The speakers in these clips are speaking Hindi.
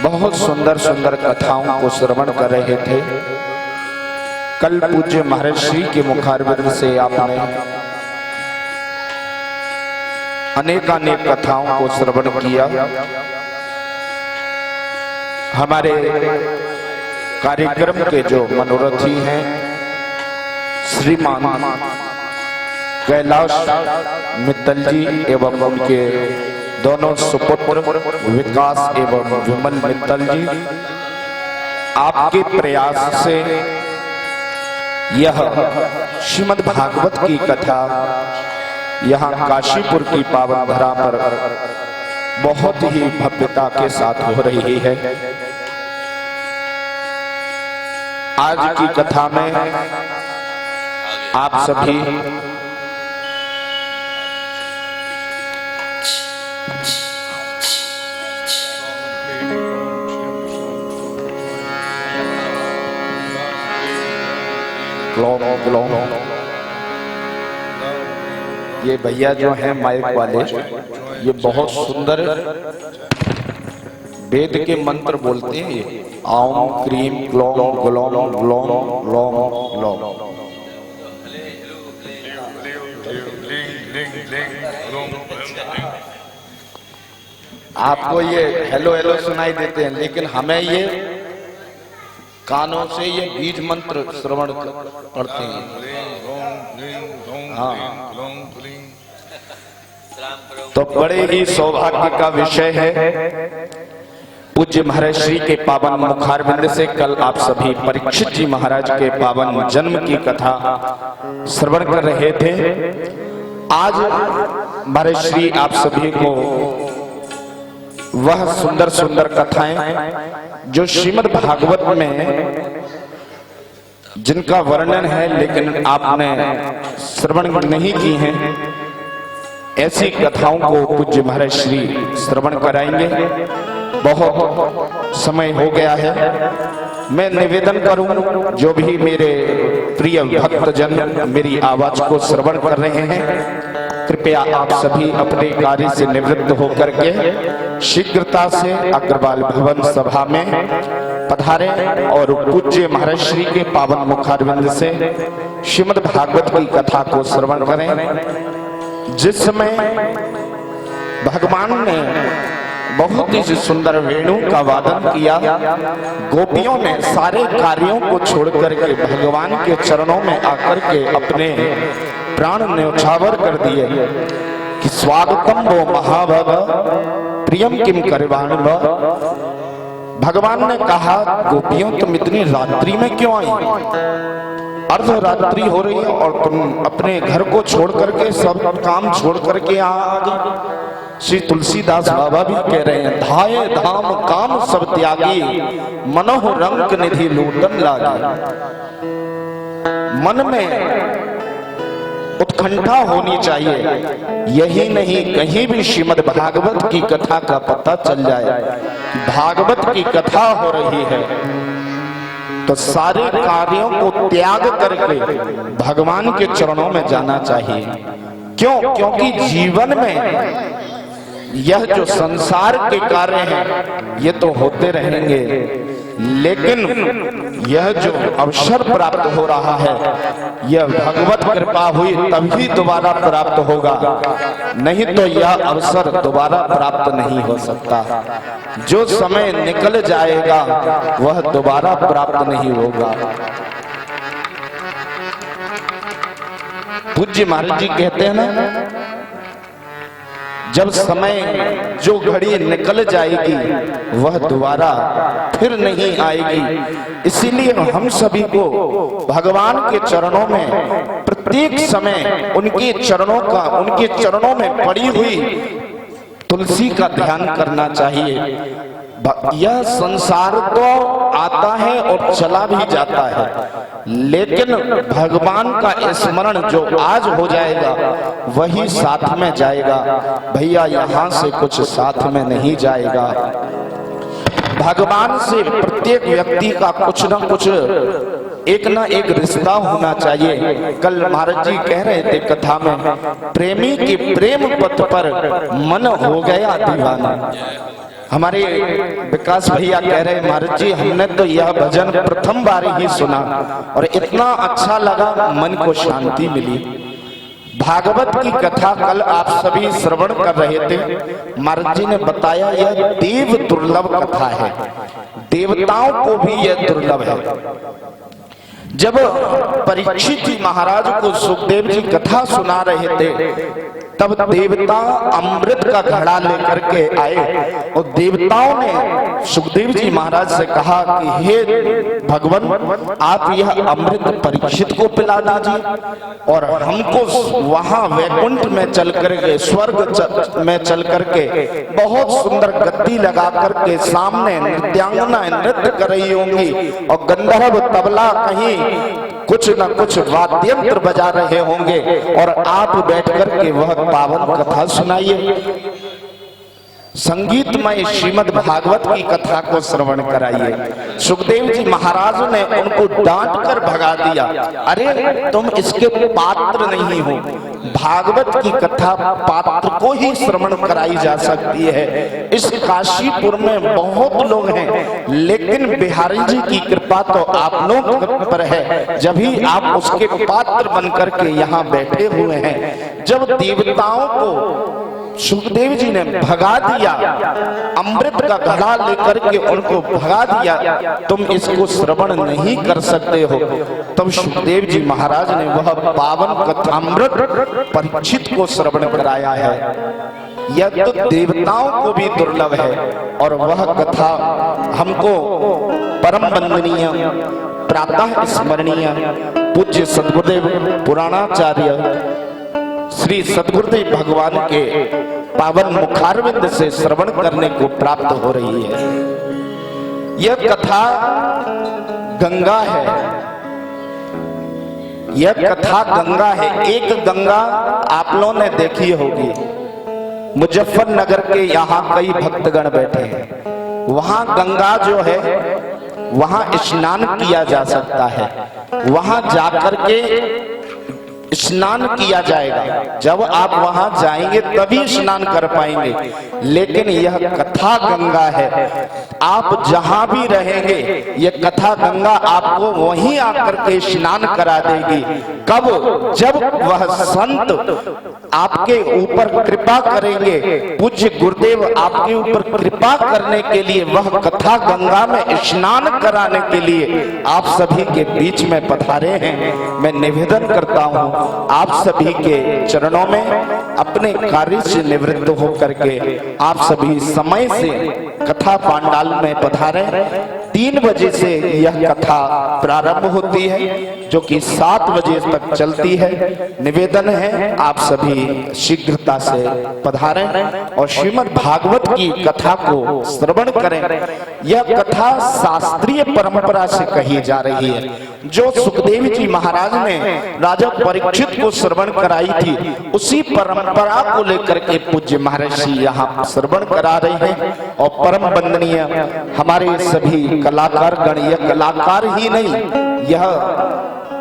बहुत सुंदर सुंदर कथाओं को श्रवण कर रहे थे। कल पूज्य महर्षि के मुखारविंद से आपने अनेकानेक कथाओं को श्रवण किया। हमारे कार्यक्रम के जो मनोरथी हैं श्रीमान कैलाश मित्तल जी एवं उनके दोनों सुपुत्र विकास एवं विमल मित्तल जी, आपके प्रयास से यह श्रीमद् भागवत की कथा यहाँ काशीपुर की पावन धरा पर बहुत ही भव्यता के साथ हो रही है। आज की कथा में आप सभी ये भैया जो हैं माइक वाले, ये बहुत सुंदर वेद के मंत्र बोलते हैं। ये ओम क्रीम क्लोम ग्लोम ग्लोम ग्लोम ग्लोम। आपको ये हेलो हेलो सुनाई देते हैं, लेकिन हमें ये कानों से ये बीज मंत्र श्रवण पढ़ते हैं। हाँ, तो बड़े ही सौभाग्य का विषय है। पूज्य महर्षि के पावन मुखारविंद से कल आप सभी परीक्षित जी महाराज के पावन जन्म की कथा श्रवण कर रहे थे। आज महर्षि आप सभी को वह सुंदर सुंदर कथाएं जो श्रीमद् भागवत में जिनका वर्णन है लेकिन आपने श्रवण नहीं की हैं, ऐसी कथाओं को पूज्य महर्षि श्रवण कराएंगे। बहुत समय हो गया है। मैं निवेदन करूं, जो भी मेरे प्रिय भक्तजन मेरी आवाज को श्रवण कर रहे हैं, कृपया आप सभी अपने कार्य से निवृत्त होकर के शीघ्रता से अग्रवाल भवन सभा में पधारें और पूज्य महर्षि के पावन मुखारविंद से श्रीमद् भागवत की कथा को श्रवण करें। जिस समय भगवान ने बहुत ही सुंदर वेणु का वादन किया, गोपियों ने सारे कार्यों को छोड़ करके भगवान के चरणों में आकर के अपने प्राण न्यौछावर कर दिए कि स्वागतम वो महाभग प्रियम किम करवाण। भगवान ने कहा, गोपियों तुम इतनी रात्रि में क्यों आई? अर्धरात्रि हो रही है और तुम अपने घर को छोड़ करके सब काम छोड़ करके आ गई। श्री तुलसीदास बाबा भी कह रहे हैं, धाये धाम काम सब त्यागी, मनोह रंग निधि लूटन लागी। मन में उत्कंठा होनी चाहिए। यही नहीं, कहीं भी श्रीमद् भागवत की कथा का पता चल जाए, भागवत की कथा हो रही है, तो सारे कार्यों को त्याग करके भगवान के चरणों में जाना चाहिए। क्यों? क्योंकि जीवन में यह जो संसार के कार्य हैं ये तो होते रहेंगे, लेकिन यह जो अवसर प्राप्त हो रहा है यह भगवत कृपा हुई तभी दोबारा प्राप्त होगा, नहीं तो यह अवसर दोबारा प्राप्त नहीं हो सकता। जो समय निकल जाएगा वह दोबारा प्राप्त नहीं होगा। पूज्य महाराज जी कहते हैं ना, जब समय जो घड़ी निकल जाएगी वह दोबारा फिर नहीं आएगी। इसीलिए हम सभी को भगवान के चरणों में प्रत्येक समय उनके चरणों में पड़ी हुई तुलसी का ध्यान करना चाहिए। यह संसार तो आता है और चला भी जाता है, लेकिन भगवान का स्मरण जो आज हो जाएगा वही साथ में जाएगा। भैया यहाँ से कुछ साथ में नहीं जाएगा। भगवान से प्रत्येक व्यक्ति का कुछ न कुछ एक ना एक रिश्ता होना चाहिए। कल महाराज जी कह रहे थे कथा में, प्रेमी के प्रेम पथ पर मन हो गया दीवाना। हमारे विकास भैया कह रहे महाराज जी हमने तो यह भजन प्रथम बार ही सुना और इतना अच्छा लगा, मन को शांति मिली। भागवत की कथा कल आप सभी श्रवण कर रहे थे। महाराज जी ने बताया यह देव दुर्लभ कथा है, देवताओं को भी यह दुर्लभ है। जब परीक्षित जी महाराज को सुखदेव जी कथा सुना रहे थे तब देवता अमृत का घड़ा लेकर के आए और देवताओं ने सुखदेव जी महाराज से कहा कि हे भगवान आप यह अमृत परीक्षित को पिला दीजिए और हमको वहां वैकुंठ में चल करके स्वर्ग में चल करके बहुत सुंदर गद्दी लगा करके सामने नृत्यांगना नृत्य कर रही होंगी और गंधर्व तबला कहीं कुछ न कुछ वाद्यंत्र बजा रहे होंगे और आप बैठ करके वह पावन कथा सुनाइए। संगीतमय श्रीमद् भागवत की कथा को श्रवण कराइए। सुखदेव जी महाराज ने उनको डांट कर भगा दिया, अरे तुम इसके पात्र नहीं हो। भागवत की कथा पात्र को ही श्रवण कराई जा सकती है। इस काशीपुर में बहुत लोग हैं लेकिन बिहारी जी की कृपा तो आप लोग पर है, जब भी आप उसके पात्र बन करके यहाँ बैठे हुए हैं। जब देवताओं को सुखदेव जी ने भगा दिया, अमृत का घड़ा लेकर के उनको भगा दिया, तुम इसको श्रवण नहीं कर सकते हो, तब सुखदेव जी महाराज ने वह पावन कथामृत परीक्षित को श्रवण कराया है। यह तो देवताओं को भी दुर्लभ है और वह कथा हमको परम वंदनीय प्रातः स्मरणीय पूज्य सद्गुरुदेव पुराणाचार्य श्री सद्गुरुदेव भगवान के पावन मुखारविंद से श्रवण करने को प्राप्त हो रही है। यह कथा गंगा है, यह कथा गंगा है। एक गंगा आप लोगों ने देखी होगी, मुजफ्फरनगर के यहाँ कई भक्तगण बैठे हैं। वहां गंगा जो है वहां स्नान किया जा सकता है, वहां जाकर के स्नान किया जाएगा। जब आप वहां जाएंगे तभी स्नान कर पाएंगे, लेकिन यह कथा गंगा है। आप जहां भी रहेंगे यह कथा गंगा आपको वहीं आकर के स्नान करा देगी। कब? जब वह संत आपके ऊपर कृपा करेंगे, पूज्य गुरुदेव आपके ऊपर कृपा करने के लिए वह कथा गंगा में स्नान कराने के लिए आप सभी के बीच में पधारे हैं। मैं निवेदन करता हूं आप सभी के चरणों में अपने कार्य से निवृत्त होकर के आप सभी समय से कथा पांडाल में पधारें। 3 बजे से यह कथा प्रारंभ होती है जो कि 7 बजे तक चलती है। निवेदन है आप सभी शीघ्रता से पधारें और श्रीमद् भागवत की कथा को श्रवण करें। यह कथा शास्त्रीय परंपरा से कही जा रही है, जो सुखदेव जी महाराज ने राजा परीक्षित को श्रवण कराई थी, उसी परंपरा को लेकर के पूज्य महर्षि यहाँ श्रवण करा रहे हैं। और परम वंदनीय हमारे सभी कलाकार गण, यह कलाकार ही नहीं, यह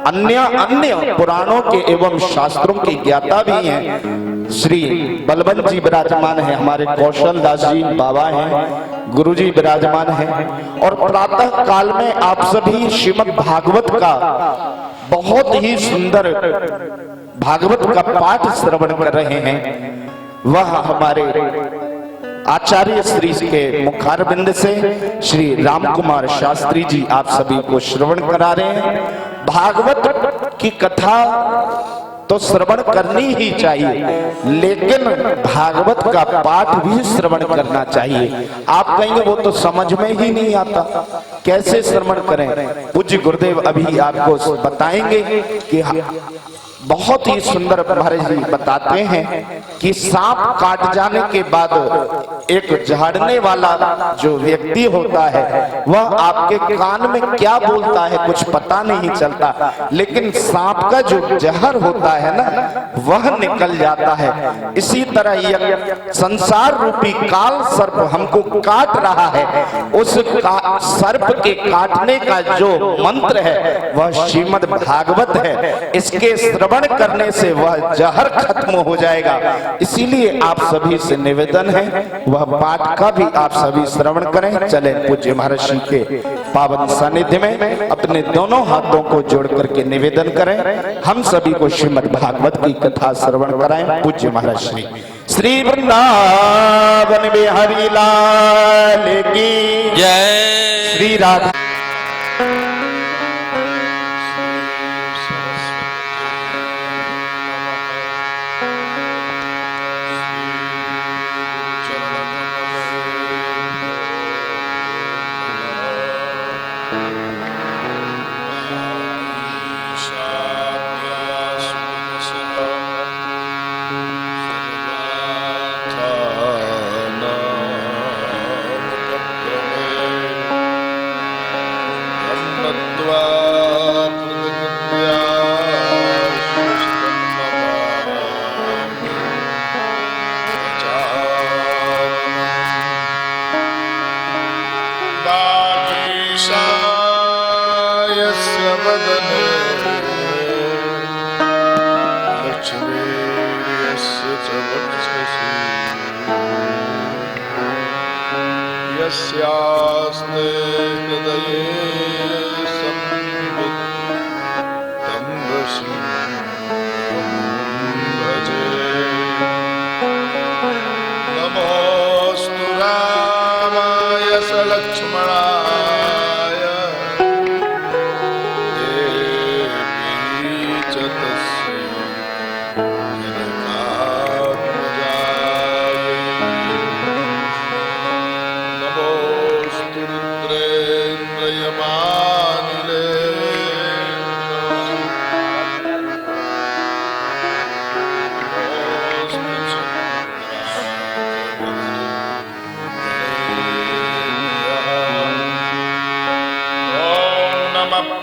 अन्य पुराणों के एवं शास्त्रों के ज्ञाता भी हैं। श्री बलवंत जी विराजमान हैं, हमारे कौशल दास जी बाबा हैं, गुरु जी विराजमान हैं। और प्रातः काल में आप सभी श्रीमद् भागवत का बहुत ही सुंदर भागवत का पाठ श्रवण कर रहे हैं। वह हमारे आचार्य श्री के मुखारबिंद से श्री राम कुमार शास्त्री जी आप सभी को श्रवण करा रहे हैं। भागवत की कथा तो श्रवण करनी ही चाहिए, लेकिन भागवत का पाठ भी श्रवण करना चाहिए। आप कहेंगे वो तो समझ में ही नहीं आता, कैसे श्रवण करें? पूज्य गुरुदेव अभी आपको बताएंगे कि बहुत ही सुंदर महाराज जी बताते हैं कि सांप काट जाने के बाद एक झाड़ने वाला जो व्यक्ति होता है वह आपके कान में क्या बोलता है कुछ पता नहीं चलता, लेकिन सांप का जो जहर होता है ना वह निकल जाता है। इसी तरह यह संसार रूपी काल सर्प हमको काट रहा है, उस सर्प के काटने का जो मंत्र है वह श्रीमद् भागवत है। इसके श्रवण करने से वह जहर खत्म हो जाएगा। इसीलिए आप सभी से निवेदन है वह पाठ का भी आप सभी श्रवण करें। चले पूज्य महर्षि के पावन सानिध्य में अपने दोनों हाथों को जोड़ करके निवेदन करें, हम सभी को श्रीमद् भागवत की कथा श्रवण कराएं। पूज्य महर्षि श्री वृंदावन बिहारी लाल की जय। श्री राधा यस्यास्ते हृदये संवित् तं भजे। नमोऽस्तु रामाय सलक्ष्मणाय देवी च तस्यै जनकात्मजायै। नमोऽस्तु रुद्रेन्द्रयमानिले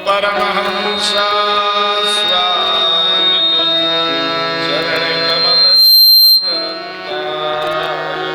परमहंसाय स्वामिने शरणकमलशरणदाय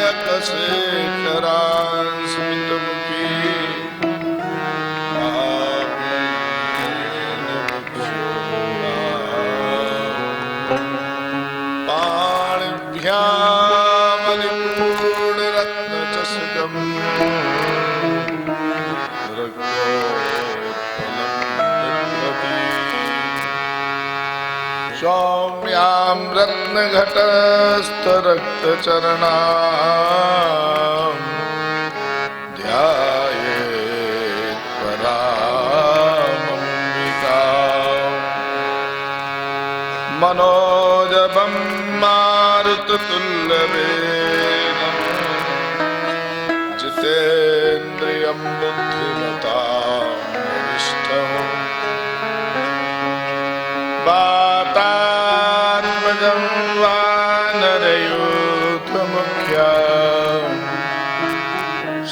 भक्तजनमानसनिवासाय सौम्यां रत्नघटस्थरक्तचरणां ध्यायेत् परामम्बिकाम्। मनोजवं मारुततुल्यवेगं जितेन्द्रियं बुद्धिमतां वरिष्ठम्। वातात्मजं वानरयूथमुख्यं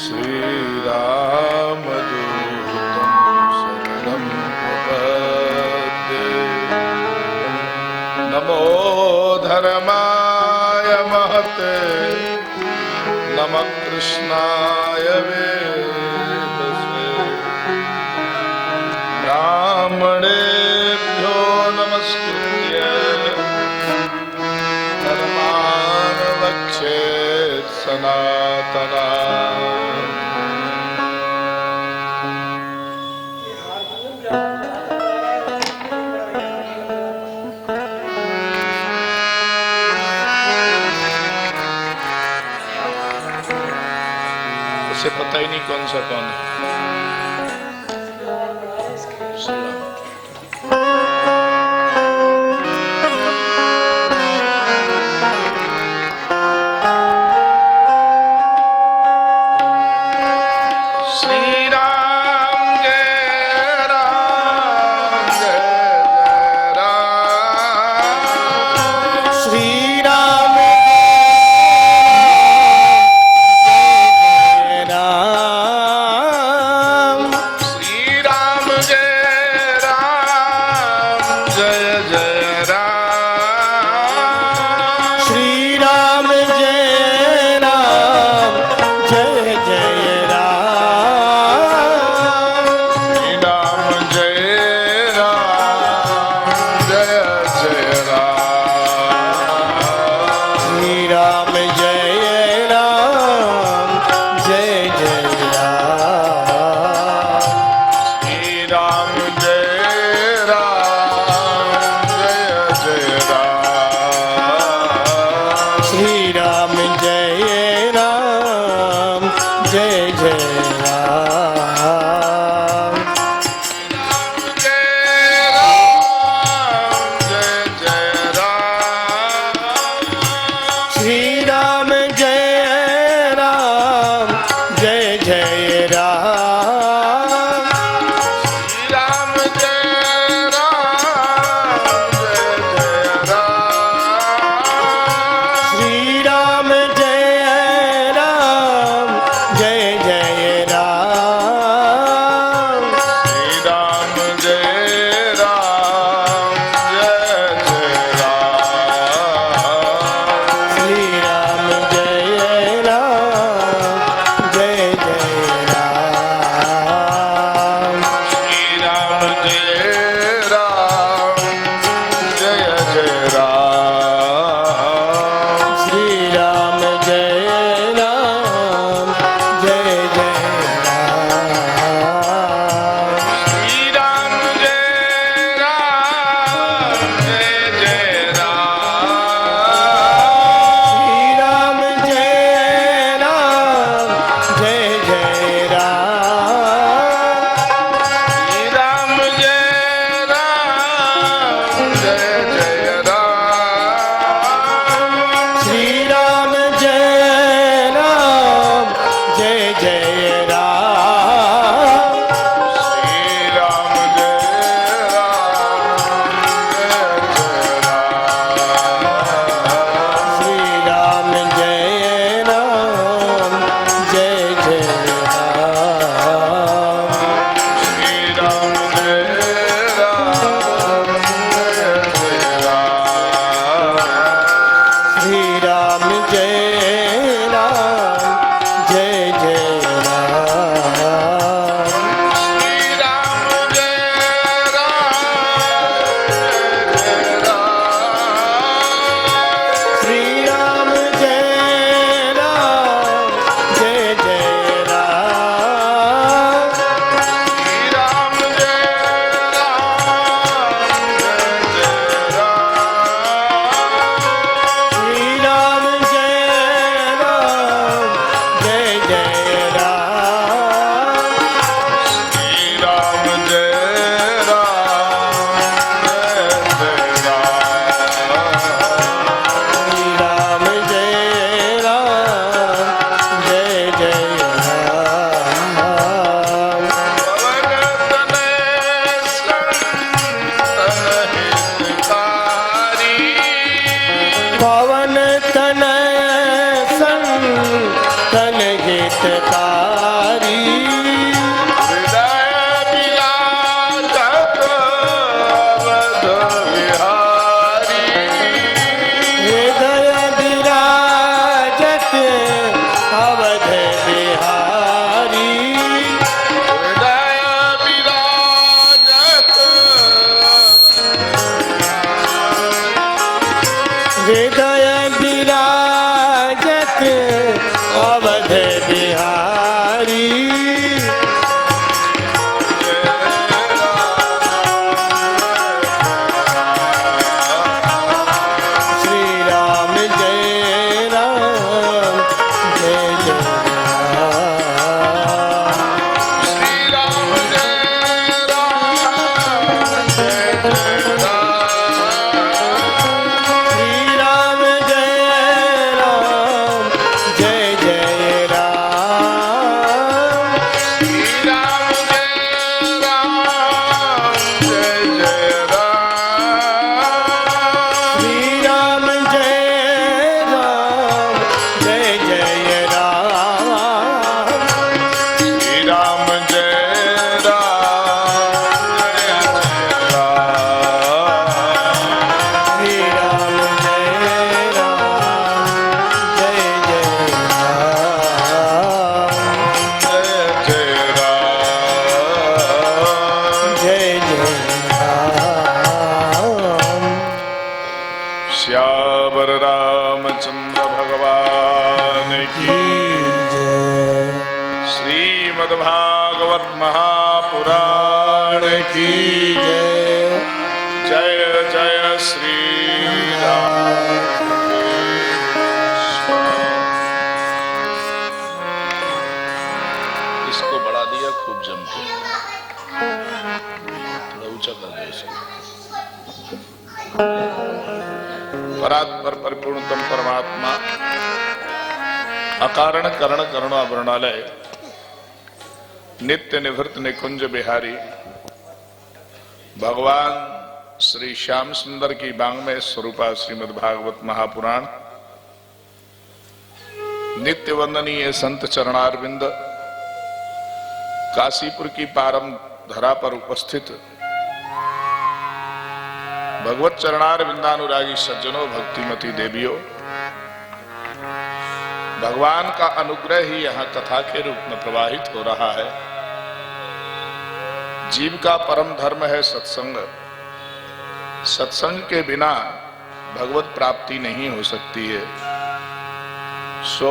श्रीरामदूतं शरणं प्रपद्ये। महते नमः कृष्णाय वेदसे ब्राह्मणेभ्यो नमस्कृत्य धर्मान् वक्षेत् सनातना उसे पता ही नहीं कौन सा कौन है। भगवान की श्रीमद्भागवत महापुराण की जय जय श्री राम। इसको बढ़ा दिया खूब जम के, थोड़ा ऊंचा कर दो इसको। परात्पर परिपूर्णतम परमात्मा अकारण करण करुणा वर्णालय नित्य निवृत्त निकुंज बिहारी भगवान श्री श्याम सुंदर की बांग्मय स्वरूपा श्रीमद् भागवत महापुराण नित्य वंदनीय संत चरणारविंद काशीपुर की पारम धरा पर उपस्थित भगवत चरणार विंदानुरागी सज्जनों, भक्तिमती देवियों, भगवान का अनुग्रह ही यहाँ कथा के रूप में प्रवाहित हो रहा है। जीव का परम धर्म है सत्संग। सत्संग के बिना भगवत प्राप्ति नहीं हो सकती है। सो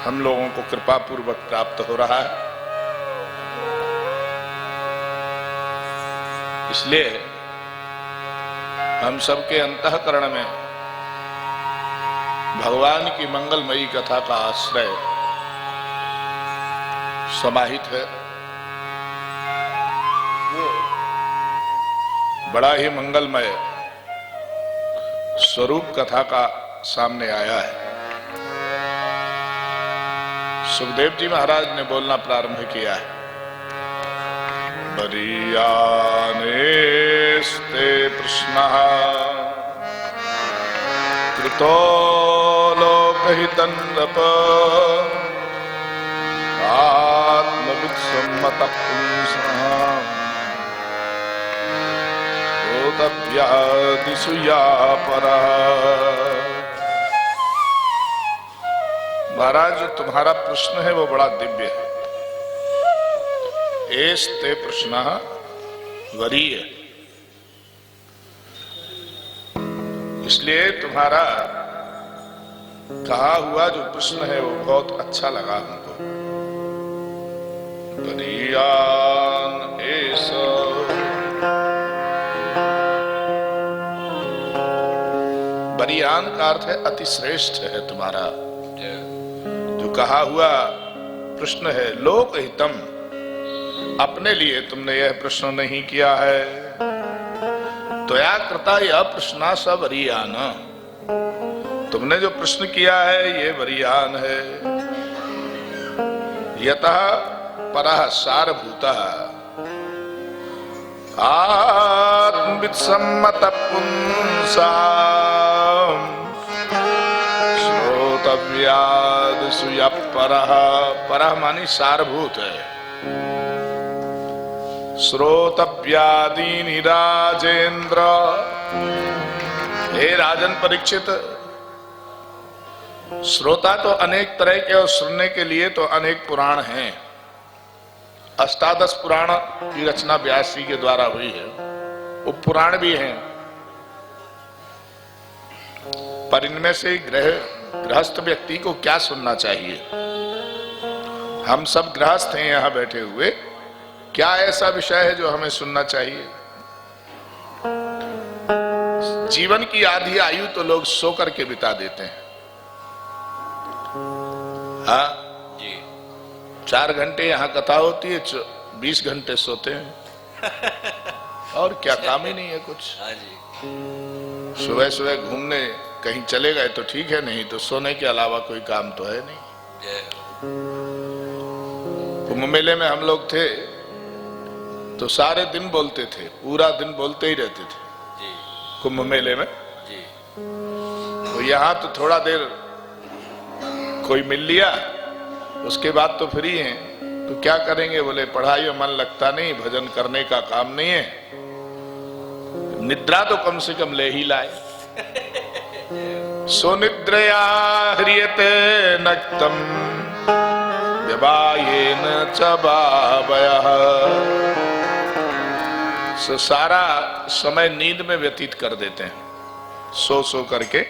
हम लोगों को कृपा पूर्वक प्राप्त हो रहा है। इसलिए हम सबके अंतःकरण में भगवान की मंगलमयी कथा का आश्रय समाहित है। बड़ा ही मंगलमय स्वरूप कथा का सामने आया है। सुखदेव जी महाराज ने बोलना प्रारंभ किया है। बरीयानेस्ते प्रश्नः कृतो लोकहितं नृप आत्मवित्सम्मतः पुंसः बोधव्यादिषु या परः। महाराज, जो तुम्हारा प्रश्न है वो बड़ा दिव्य है। एस्ते प्रश्नः वरीय, इसलिए तुम्हारा कहा हुआ जो प्रश्न है वो बहुत अच्छा लगा हमको। वरीयान एस, वरीयान का अर्थ है अति श्रेष्ठ है तुम्हारा जो कहा हुआ प्रश्न है। लोकहितम, अपने लिए तुमने यह प्रश्न नहीं किया है। त्वया कृता यह प्रश्न स वरीयान, तुमने जो प्रश्न किया है ये वरीयान है। यतः परः सारभूतः आत्मवित्सम्मतः पुंसाम् श्रोतव्यादिषु यः परः। परः मानी सारभूत है। श्रोतव्यादीनि राजेंद्र, हे राजन परीक्षित, श्रोता तो अनेक तरह के और सुनने के लिए तो अनेक पुराण हैं। अष्टादश पुराण की रचना व्यास जी के द्वारा हुई है। उप पुराण भी हैं, पर इनमें से गृहस्थ व्यक्ति को क्या सुनना चाहिए? हम सब गृहस्थ हैं यहाँ बैठे हुए, क्या ऐसा विषय है जो हमें सुनना चाहिए? जीवन की आधी आयु तो लोग सो करके बिता देते हैं। हाँ जी, 4 घंटे यहाँ कथा होती है, 20 घंटे सोते हैं। और क्या काम ही नहीं है कुछ। सुबह सुबह घूमने कहीं चले गए तो ठीक है, नहीं तो सोने के अलावा कोई काम तो है नहीं। कुंभ मेले में हम लोग थे तो सारे दिन बोलते थे, पूरा दिन बोलते ही रहते थे कुंभ मेले में। तो यहाँ तो थोड़ा देर कोई मिल लिया, उसके बाद तो फ्री हैं, तो क्या करेंगे? बोले पढ़ाई में मन लगता नहीं, भजन करने का काम नहीं है, निद्रा तो कम से कम ले ही लाए। सोनिद्रया ह्रियते नक्तम व्यवायेन च बावयः। सारा समय नींद में व्यतीत कर देते हैं, सो करके।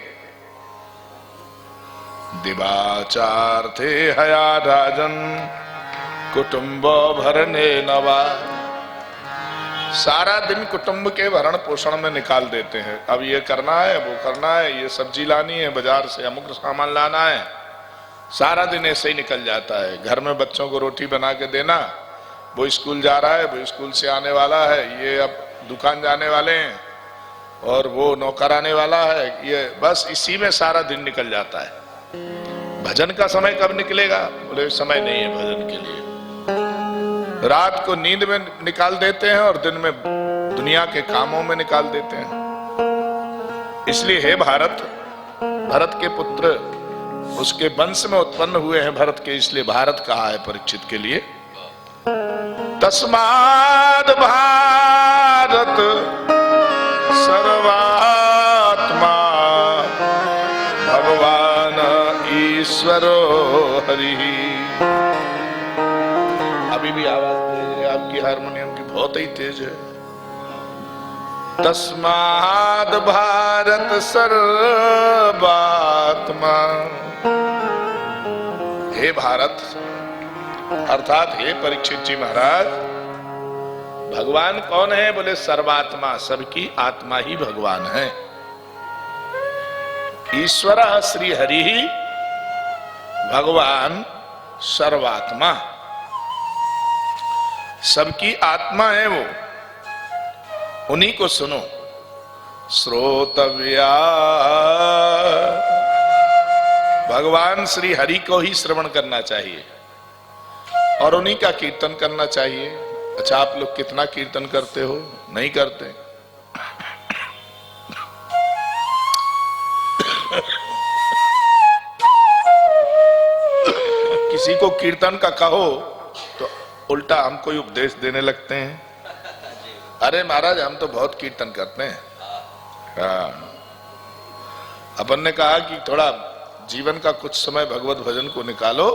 दिवाचार्थे हया राजन कुटुंब भरने नवा। सारा दिन कुटुंब के भरण पोषण में निकाल देते हैं। अब ये करना है, वो करना है, ये सब्जी लानी है, बाजार से अमुक सामान लाना है, सारा दिन ऐसे ही निकल जाता है। घर में बच्चों को रोटी बना के देना, वो स्कूल जा रहा है, वो स्कूल से आने वाला है, ये अब दुकान जाने वाले हैं, और वो नौकर आने वाला है, ये बस इसी में सारा दिन निकल जाता है। भजन का समय कब निकलेगा? बोले समय नहीं है भजन के लिए। रात को नींद में निकाल देते हैं और दिन में दुनिया के कामों में निकाल देते हैं। इसलिए हे भारत, भरत के पुत्र उसके वंश में उत्पन्न हुए हैं भरत के, इसलिए भारत कहा है परीक्षित के लिए। तस्माद भारत सर्वात्मा भगवान ईश्वरो हरि। अभी भी आवाज तेज है आपकी, हारमोनियम की बहुत ही तेज है। तस्माद भारत सर्वात्मा, हे भारत अर्थात हे परीक्षित जी महाराज, भगवान कौन है? बोले सर्वात्मा, सबकी आत्मा ही भगवान है। ईश्वर श्री हरि ही भगवान सर्वात्मा, सबकी आत्मा है वो, उन्हीं को सुनो। श्रोतव्या, भगवान श्री हरि को ही श्रवण करना चाहिए और उन्हीं का कीर्तन करना चाहिए। अच्छा, आप लोग कितना कीर्तन करते हो? नहीं करते। किसी को कीर्तन का कहो तो उल्टा हमको ही उपदेश देने लगते हैं। अरे महाराज, हम तो बहुत कीर्तन करते हैं। हाँ, अपन ने कहा कि थोड़ा जीवन का कुछ समय भगवत भजन को निकालो,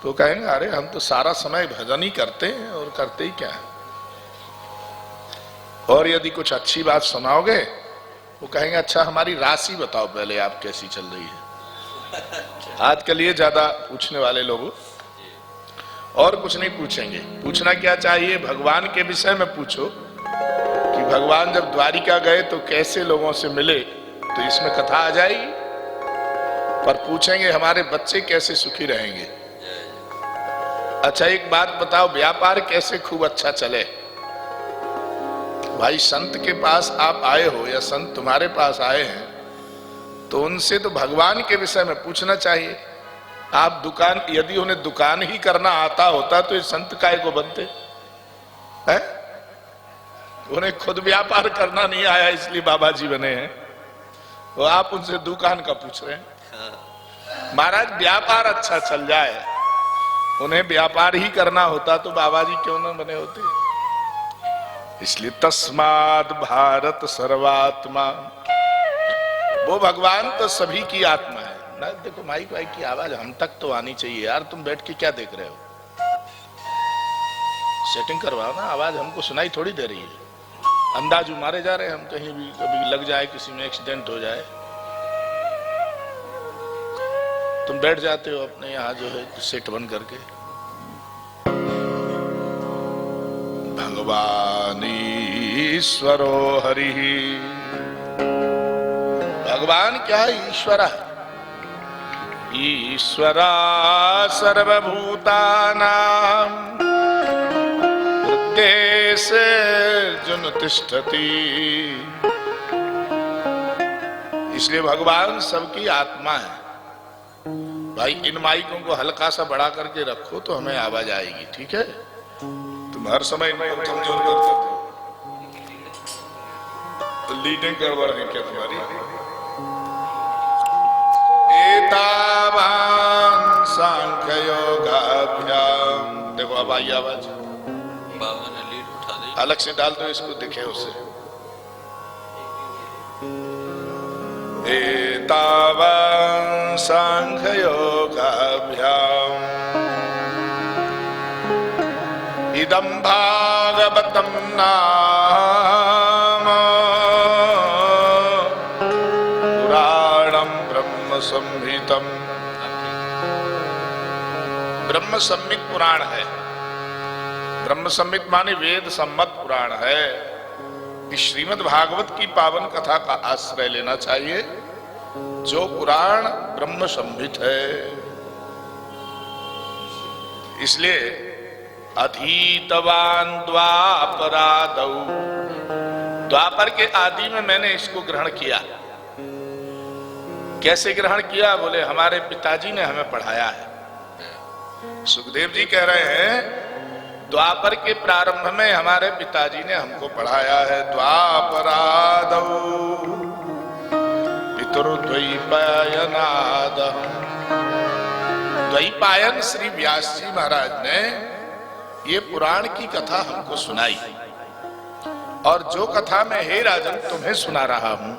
तो कहेंगे अरे हम तो सारा समय भजन ही करते हैं और करते ही क्या है। और यदि कुछ अच्छी बात सुनाओगे वो कहेंगे अच्छा हमारी राशि बताओ पहले, आप कैसी चल रही है। आजकल ये ज्यादा पूछने वाले लोग, और कुछ नहीं पूछेंगे। पूछना क्या चाहिए? भगवान के विषय में पूछो कि भगवान जब द्वारिका गए तो कैसे लोगों से मिले, तो इसमें कथा आ जाएगी। पर पूछेंगे हमारे बच्चे कैसे सुखी रहेंगे। अच्छा एक बात बताओ, व्यापार कैसे खूब अच्छा चले। भाई संत के पास आप आए हो या संत तुम्हारे पास आए हैं, तो उनसे तो भगवान के विषय में पूछना चाहिए। आप दुकान, यदि उन्हें दुकान ही करना आता होता तो ये संत काय को बनते हैं? उन्हें खुद व्यापार करना नहीं आया इसलिए बाबा जी बने हैं, तो आप उनसे दुकान का पूछ रहे हैं। महाराज व्यापार अच्छा चल जाए, उन्हें व्यापार ही करना होता तो बाबा जी क्यों न बने होते। इसलिए तस्माद भारत सर्वात्मा, वो भगवान तो सभी की आत्मा है ना। देखो माइक वाइक की आवाज हम तक तो आनी चाहिए यार, तुम बैठ के क्या देख रहे हो? सेटिंग करवाओ ना, आवाज हमको सुनाई थोड़ी दे रही है। अंदाज मारे जा रहे हैं हम, कहीं भी कभी लग जाए, किसी में एक्सीडेंट हो जाए। तुम बैठ जाते हो अपने यहाँ जो है सेट बंद करके। भगवान ईश्वरो हरि, भगवान क्या है? ईश्वर है। ईश्वरा सर्वभूतानां हृदयेऽर्जुन तिष्ठति। इसलिए भगवान सबकी आत्मा है। भाई इन माइकों को हल्का सा बढ़ा करके रखो तो हमें आवाज आएगी, ठीक है? तुम हर समय कमजोर करते थे, तो लीडिंग गड़बड़ है क्या तुम्हारी? एतावान सांख्य योगाभ्याम, देखो अब आई आवाज। बाबा ने लीड उठा दी, अलग से डाल दो इसको, दिखे उसे। एतावान सांख्य योगाभ्याम इदं भागवतं नाम पुराणं ब्रह्म संहितम। ब्रह्म संहित पुराण है। ब्रह्म संहित माने वेद सम्मत पुराण है। इस श्रीमद् भागवत की पावन कथा का आश्रय लेना चाहिए, जो पुराण ब्रह्म संहित है। इसलिए अधीतवान द्वापरादौ, द्वापर के आदि में मैंने इसको ग्रहण किया। कैसे ग्रहण किया? बोले हमारे पिताजी ने हमें पढ़ाया है। सुखदेव जी कह रहे हैं द्वापर के प्रारंभ में हमारे पिताजी ने हमको पढ़ाया है। द्वापरादौ पितुर्द्वैपायनाद। द्वैपायन श्री व्यास जी महाराज ने ये पुराण की कथा हमको सुनाई, और जो कथा मैं हे राजन तुम्हें सुना रहा हूं,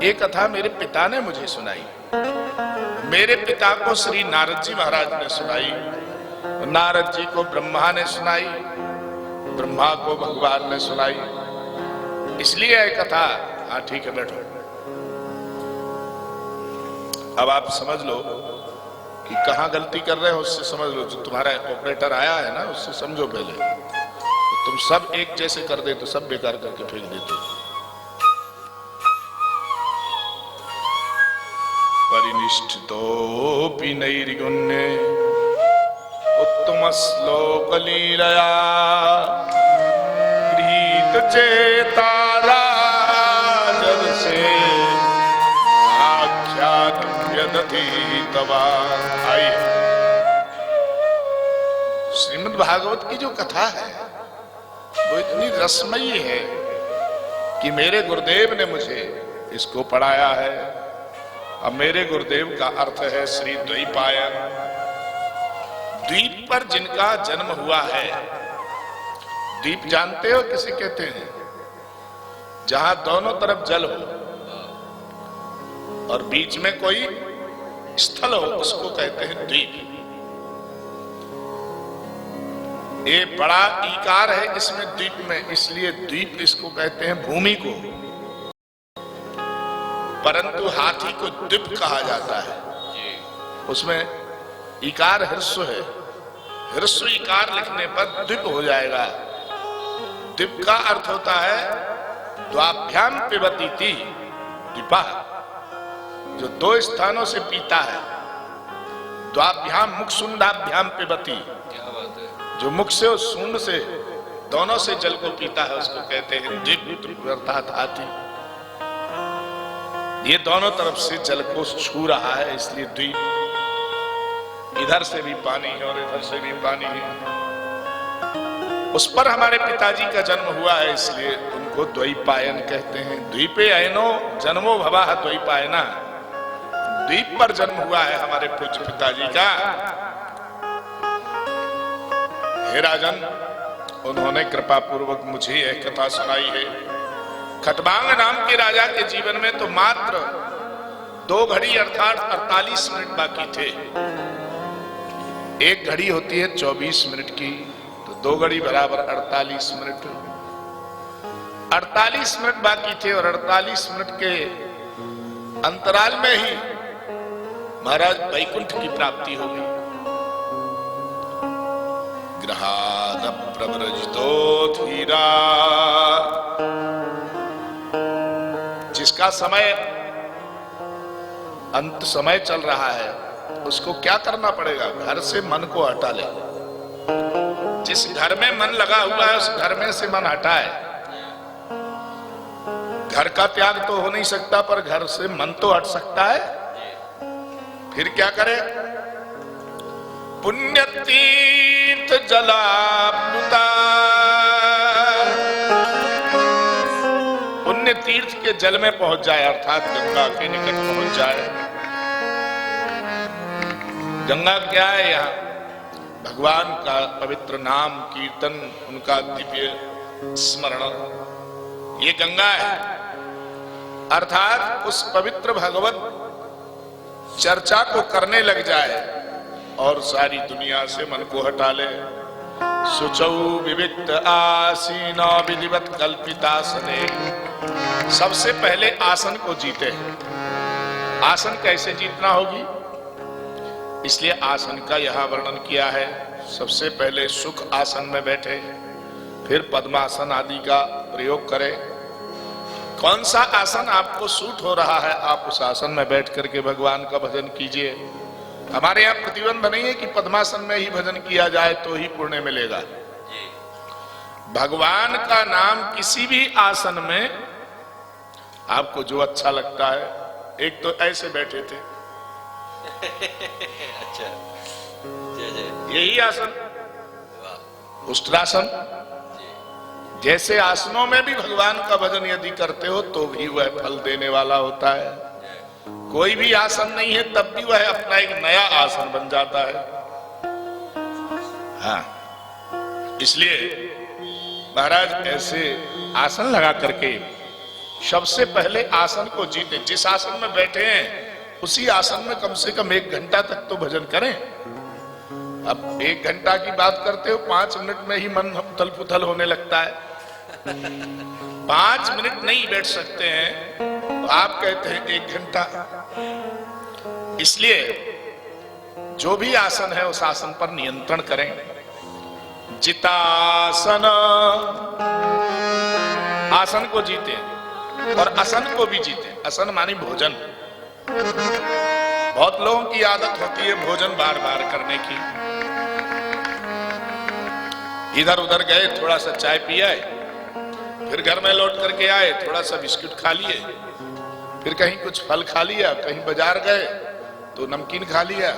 ये कथा मेरे पिता ने मुझे सुनाई। मेरे पिता को श्री नारद जी महाराज ने सुनाई, नारद जी को ब्रह्मा ने सुनाई, ब्रह्मा को भगवान ने सुनाई। इसलिए यह कथा, हाँ ठीक है बैठो। अब आप समझ लो कि कहां गलती कर रहे हो, उससे समझ लो। जो तुम्हारा ऑपरेटर आया है ना, उससे समझो पहले। तो तुम सब एक जैसे कर दे तो सब बेकार करके फेंक देते। परिनिष्ठितोऽपि नैर्गुण्ये उत्तम श्लोक लीलया गृहीत चेता राजर्षे आख्यानं यदधीतवान्। आइए, श्रीमद् भागवत की जो कथा है वो इतनी रसमयी है कि मेरे गुरुदेव ने मुझे इसको पढ़ाया है। अब मेरे गुरुदेव का अर्थ है श्री द्वैपायन। द्वीप पर जिनका जन्म हुआ है। द्वीप जानते हो किसे कहते हैं? जहां दोनों तरफ जल हो और बीच में कोई स्थल हो, उसको कहते हैं द्वीप। ये बड़ा ईकार है इसमें द्वीप में, इसलिए द्वीप इसको कहते हैं भूमि को। परंतु हाथी को द्वीप कहा जाता है। उसमें इकार ह्रस्व है, ह्रस्व इकार लिखने पर द्वीप हो जाएगा। द्वीप का अर्थ होता है द्वाभ्याम पिबती थी द्वीपा, जो दो स्थानों से पीता है। द्वाभ्याम मुख सुंडाभ्याम पिबती, जो मुख से और सूंड से दोनों से जल को पीता है, उसको कहते हैं द्वीप अर्थात हाथी। ये दोनों तरफ से जल को छू रहा है, इसलिए द्वीप। इधर से भी पानी है और इधर से भी पानी है। उस पर हमारे पिताजी का जन्म हुआ है, इसलिए उनको द्वैपायन कहते हैं। द्वीपे अयनो जन्मो भवाः द्वैपायना। द्वीप पर जन्म हुआ है हमारे पूज्य पिताजी का। हे राजन, उन्होंने कृपा पूर्वक मुझे यह कथा सुनाई है। खटबांग नाम के राजा के जीवन में तो मात्र 2 घड़ी अर्थात 48 मिनट बाकी थे। एक घड़ी होती है 24 मिनट की, तो 2 घड़ी बराबर 48 मिनट। 48 मिनट बाकी थे और 48 मिनट के अंतराल में ही महाराज वैकुंठ की प्राप्ति होगी। ग्रहाद प्रव्रजितो धीरा, जिसका समय अंत समय चल रहा है, उसको क्या करना पड़ेगा? घर से मन को हटा ले। जिस घर में मन लगा हुआ है, उस घर में से मन हटाए। घर का त्याग तो हो नहीं सकता, पर घर से मन तो हट सकता है। फिर क्या करे? पुण्य तीर्थ जलाप्लुता, पुण्य तीर्थ के जल में पहुंच जाए, अर्थात गंगा के निकट पहुंच जाए। गंगा क्या है? यहाँ भगवान का पवित्र नाम कीर्तन, उनका दिव्य स्मरण, ये गंगा है। अर्थात उस पवित्र भगवत चर्चा को करने लग जाए और सारी दुनिया से मन को हटा ले। सुचौ विविक्त आसीना विधिवत कल्पितासने, सबसे पहले आसन को जीते हैं। आसन कैसे जीतना होगी, इसलिए आसन का यहां वर्णन किया है। सबसे पहले सुख आसन में बैठे, फिर पद्मासन आदि का प्रयोग करें। कौन सा आसन आपको सूट हो रहा है, आप उस आसन में बैठ करके भगवान का भजन कीजिए। हमारे यहाँ प्रतिबंध नहीं है कि पद्मासन में ही भजन किया जाए तो ही पुण्य मिलेगा। भगवान का नाम किसी भी आसन में आपको जो अच्छा लगता है। एक तो ऐसे बैठे थे, अच्छा, जय जय, यही आसन, उष्ट्रासन। जैसे आसनों में भी भगवान का भजन यदि करते हो तो भी वह फल देने वाला होता है। कोई भी आसन नहीं है तब भी वह अपना एक नया आसन बन जाता है। हाँ, इसलिए महाराज ऐसे आसन लगा करके सबसे पहले आसन को जीते। जिस आसन में बैठे हैं उसी आसन में कम से कम 1 घंटा तक तो भजन करें। अब 1 घंटा की बात करते हो, 5 मिनट में ही मन उथल पुथल होने लगता है। 5 मिनट नहीं बैठ सकते हैं तो आप कहते हैं 1 घंटा। इसलिए जो भी आसन है उस आसन पर नियंत्रण करें। जितासन, आसन को जीते और असन को भी जीते। असन मानी भोजन। बहुत लोगों की आदत होती है भोजन बार बार करने की। इधर उधर गए, थोड़ा सा चाय पिया, फिर घर में लौट करके आए, थोड़ा सा बिस्कुट खा लिए, फिर कहीं कुछ फल खा लिया, कहीं बाजार गए तो नमकीन खा लिया,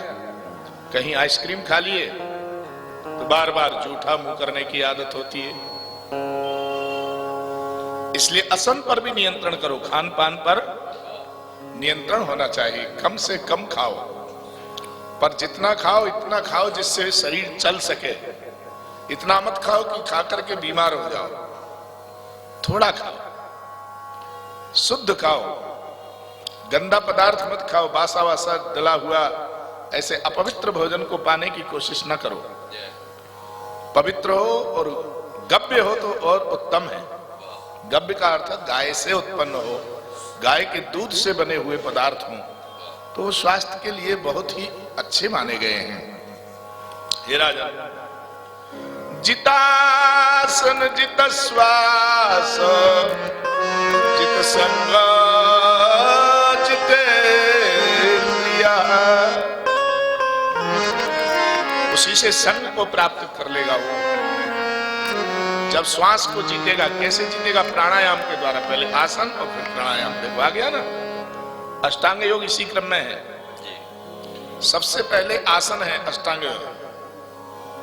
कहीं आइसक्रीम खा लिए, तो बार बार जूठा मुंह करने की आदत होती है। इसलिए असन पर भी नियंत्रण करो। खान पान पर नियंत्रण होना चाहिए। कम से कम खाओ, पर जितना खाओ इतना खाओ जिससे शरीर चल सके। इतना मत खाओ कि खा करके बीमार हो जाओ। थोड़ा खाओ, शुद्ध खाओ, गंदा पदार्थ मत खाओ। बासा वासा डला हुआ ऐसे अपवित्र भोजन को पाने की कोशिश न करो। पवित्र हो और गव्य हो तो और उत्तम है। गव्य का अर्थ गाय से उत्पन्न हो, गाय के दूध से बने हुए पदार्थ हों तो वो स्वास्थ्य के लिए बहुत ही अच्छे माने गए हैं। हे राजा, जितासन जित श्वास जित संग जितेंद्रिया, उसी से संग को प्राप्त कर लेगा वो। जब श्वास को जीतेगा, कैसे जीतेगा? प्राणायाम के द्वारा। पहले आसन और फिर प्राणायाम। देखो आ गया ना, अष्टांग योग इसी क्रम में है। सबसे पहले आसन है अष्टांग योग।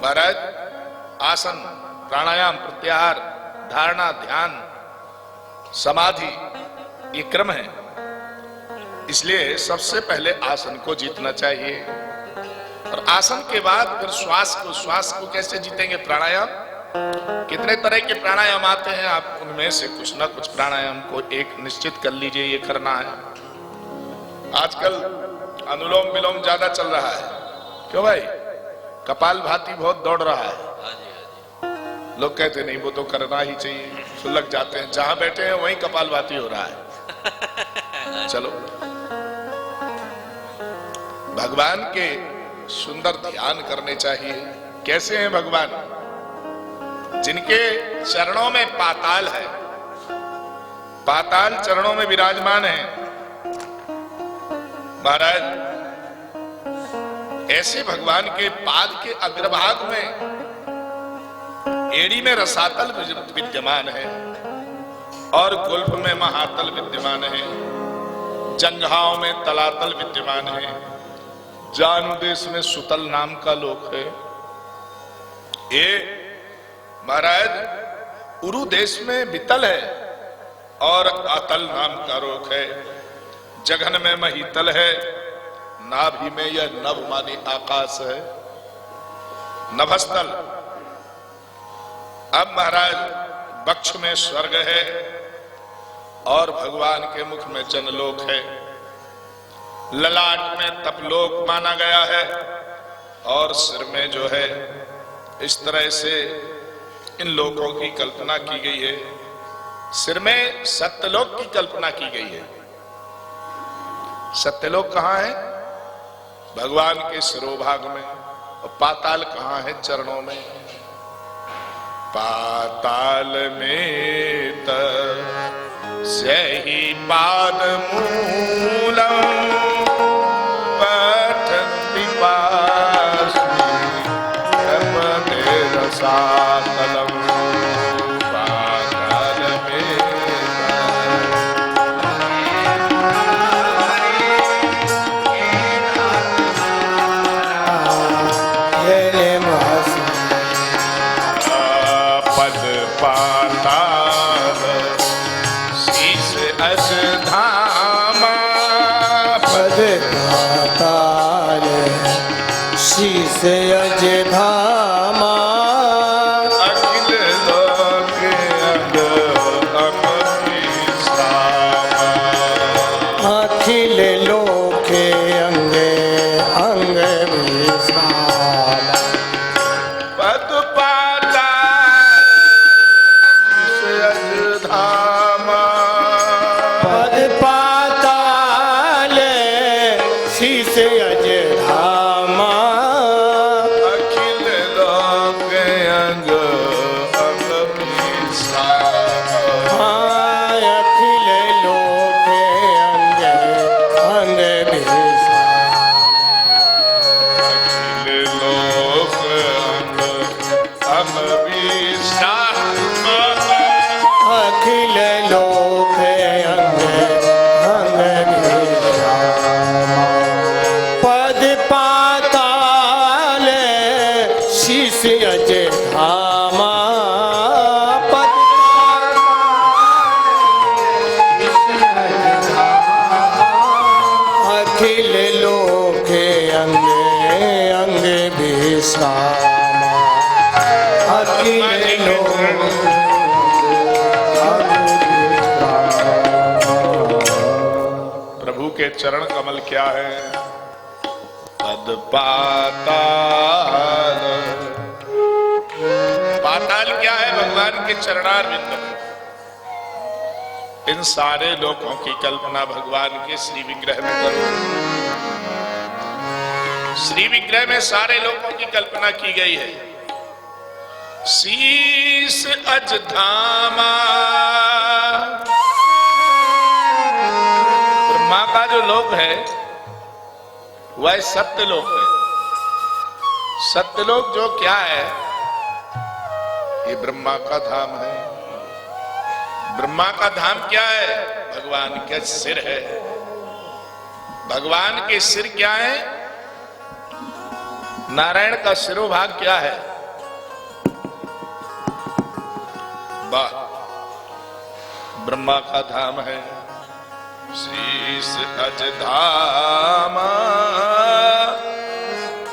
महाराज, आसन, प्राणायाम, प्रत्याहार, धारणा, ध्यान, समाधि, ये क्रम है। इसलिए सबसे पहले आसन को जीतना चाहिए और आसन के बाद फिर श्वास को। श्वास को कैसे जीतेंगे? प्राणायाम। कितने तरह के प्राणायाम आते हैं, आप उनमें से कुछ ना कुछ प्राणायाम को एक निश्चित कर लीजिए, ये करना है। आजकल अनुलोम विलोम ज्यादा चल रहा है। क्यों भाई? कपालभाति बहुत दौड़ रहा है। लोग कहते नहीं वो तो करना ही चाहिए, सुलग जाते हैं। जहां बैठे हैं वहीं कपालभाति हो रहा है। चलो, भगवान के सुंदर ध्यान करने चाहिए। कैसे हैं भगवान? जिनके चरणों में पाताल है, पाताल चरणों में विराजमान है। महाराज, ऐसे भगवान के पाद के अग्रभाग में एड़ी में रसातल विद्यमान है और गुल्फ में महातल विद्यमान है, जंघाओं में तलातल विद्यमान है, जानुदेश में सुतल नाम का लोक है। ये महाराज उरु देश में वितल है और अतल नाम का रोक है। जघन में महीतल है, नाभि में यह नभ माने आकाश है, नभस्थल। अब महाराज वक्ष में स्वर्ग है और भगवान के मुख में जनलोक है। ललाट में तपलोक माना गया है और सिर में जो है, इस तरह से इन लोकों की कल्पना की गई है। सिर में सत्यलोक की कल्पना की गई है। सत्यलोक कहाँ है? भगवान के सिरोभाग में। और पाताल कहाँ है? चरणों में। पाताल में तस्यहि पादमूलम् पठन्ति पार्श्वे रमणीरसातलम्। पाताल में पद पाताल शीश अजधामा। पद पाताल शीस अजधामा। अखिल लोक अंग अंग विश्रामा। अखिल लोके अंगे अंग विश्राम। पद पाताल शीश अजधामा। पद पाताल शीस अजधामा। अखिल लोक अंग अंग विश्रामा। अखिल लोके अंगे अंग विश्राम। अखिल लोक अंग विश्रामा। अखिल लोके अंगे अंग विश्राम। पद पाताल शीस अजधामा। पद अखिल लोके अंगे अंग विश्राम। अखिल लोके प्रभु के चरण कमल क्या है? पद पाताल। पाताल क्या है? भगवान के चरणारविंद। इन सारे लोकों की कल्पना भगवान के श्री विग्रह में करो। श्री विग्रह में सारे लोकों की कल्पना की गई है। शीस अजधामा। ब्रह्मा का जो लोक है वह सत्यलोक है। सत्यलोक जो क्या है? ये ब्रह्मा का धाम है। ब्रह्मा का धाम क्या है? भगवान के सिर है। भगवान के सिर क्या है? नारायण का सिरोभाग क्या है? वाह! ब्रह्मा का धाम है शीस अजधामा।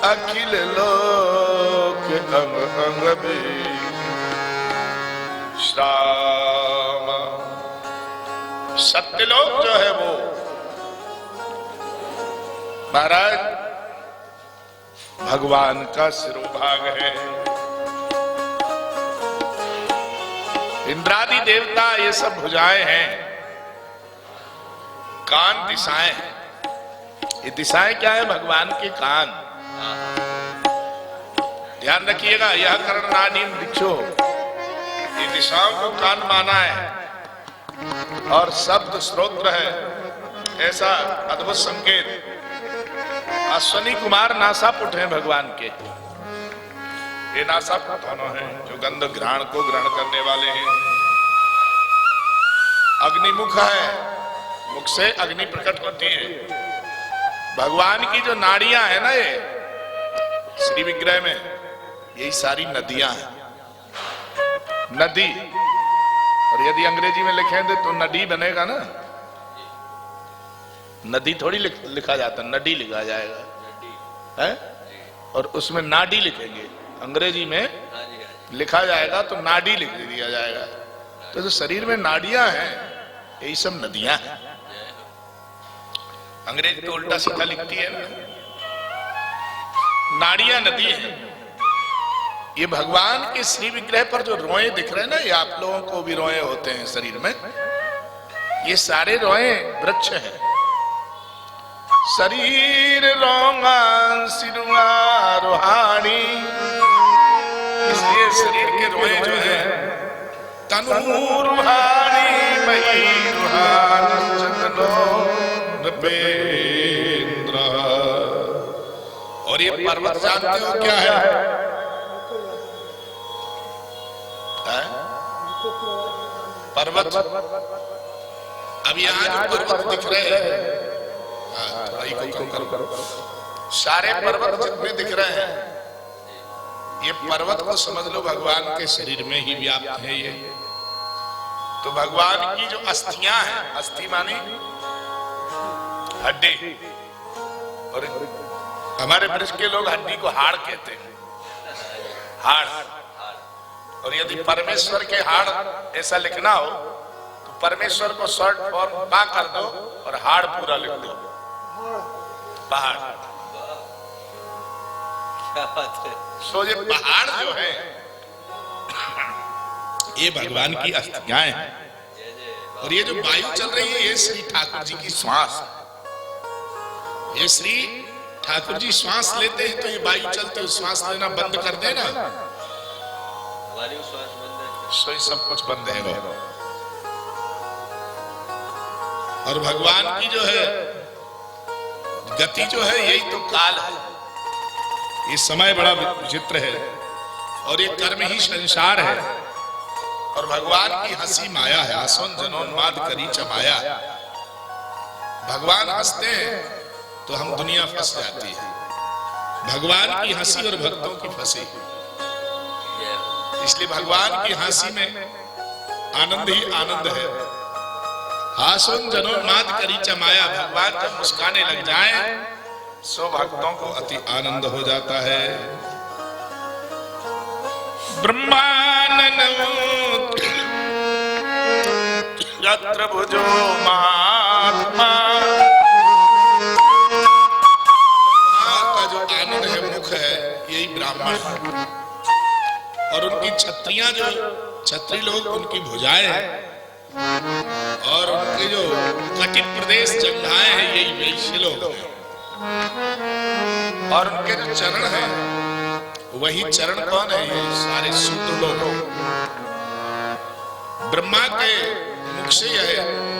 अखिल लोक अंग अंग विश्राम। सत्यलोक जो है वो महाराज भगवान का सिरोभाग है। इंद्रादि देवता ये सब भुजाएं हैं। कान दिशाएं हैं। ये दिशाएं क्या है? भगवान के कान। ध्यान रखिएगा, यह कर्णनादीन दिक्षो, ये दिशाओं को कान माना है और शब्द श्रोत्र है। ऐसा अद्भुत संकेत। अश्वनी कुमार नासापुट हैं भगवान के। ये नासापुट दोनों हैं जो गंध घ्राण को ग्रहण करने वाले हैं। अग्निमुख है, मुख से अग्नि प्रकट होती है। भगवान की जो नाड़ियां है ना, ये श्री विग्रह में यही सारी नदियां हैं। नदी, और यदि अंग्रेजी में लिखेंगे तो नदी बनेगा ना। नदी थोड़ी लिखा जाता, नदी लिखा जाएगा है? और उसमें नाडी लिखेंगे। अंग्रेजी में लिखा जाएगा तो नाडी लिख दिया जाएगा। तो जो शरीर में नाड़ियां हैं यही सब नदियां हैं। अंग्रेजी तो उल्टा सीधा लिखती है ना। नाड़ियां नदी है। ये भगवान के श्री विग्रह पर जो रोए दिख रहे हैं ना, ये आप लोगों को भी रोए होते हैं शरीर में। ये सारे रोए वृक्ष हैं। शरीर रोमा सिरुआ रोहानी, इसलिए शरीर के रोए जो है तनु रूहानी मई रूहान चंदनो नृपेंद्र। और ये पर्वत जानते हो क्या है? पर्वत। अब यहाँ जो पर्वत दिख रहे हैं, सारे पर्वत जितने दिख रहे हैं, ये पर्वत को समझ लो भगवान के शरीर में ही व्याप्त है ये। तो भगवान की जो अस्थियां हैं, अस्थि मानी हड्डी, और हमारे ब्रज के लोग हड्डी को हाड़ कहते हैं, हाड़। और यदि परमेश्वर के हाड़ ऐसा लिखना हो तो परमेश्वर को शॉर्ट फॉर्म पा कर दो और हाड़ पूरा लिख दो, पहाड़। सो ये पहाड़ जो है ये भगवान की अस्थियां हैं। और ये जो वायु चल रही है ये श्री ठाकुर जी की श्वास। ये श्री ठाकुर जी श्वास लेते हैं तो ये वायु चलते, श्वास लेना बंद कर देना, सो ये सब कुछ बंद है। और भगवान की जो है गति जो है यही तो काल है। ये समय बड़ा विचित्र है और ये कर्म ही संसार है। और भगवान की हंसी माया है, आसन जनोन्माद करी चमाया। भगवान हंसते हैं तो हम दुनिया फंस जाती है। भगवान की हंसी और भक्तों की फंसी, इसलिए भगवान की हंसी में आनंद ही आनंद है। हासन जनोन्माद करी चमाया, भगवान जब मुस्काने लग जाएं सो भक्तों को अति आनंद हो जाता है। ब्रह्मानंद यत्र भुजो महात्मा, का जो आनंद है मुख है यही ब्राह्मण है। और उनकी छत्रियां जो छत्री लोग उनकी भुजाएं हैं, और उनके जो कटिन प्रदेश जंघाएं हैं यही वैश्य लोग हैं। और उनके जो चरण हैं वही चरण कौन है? ये सारे शूद्र लोग। ब्रह्मा के मुख से यह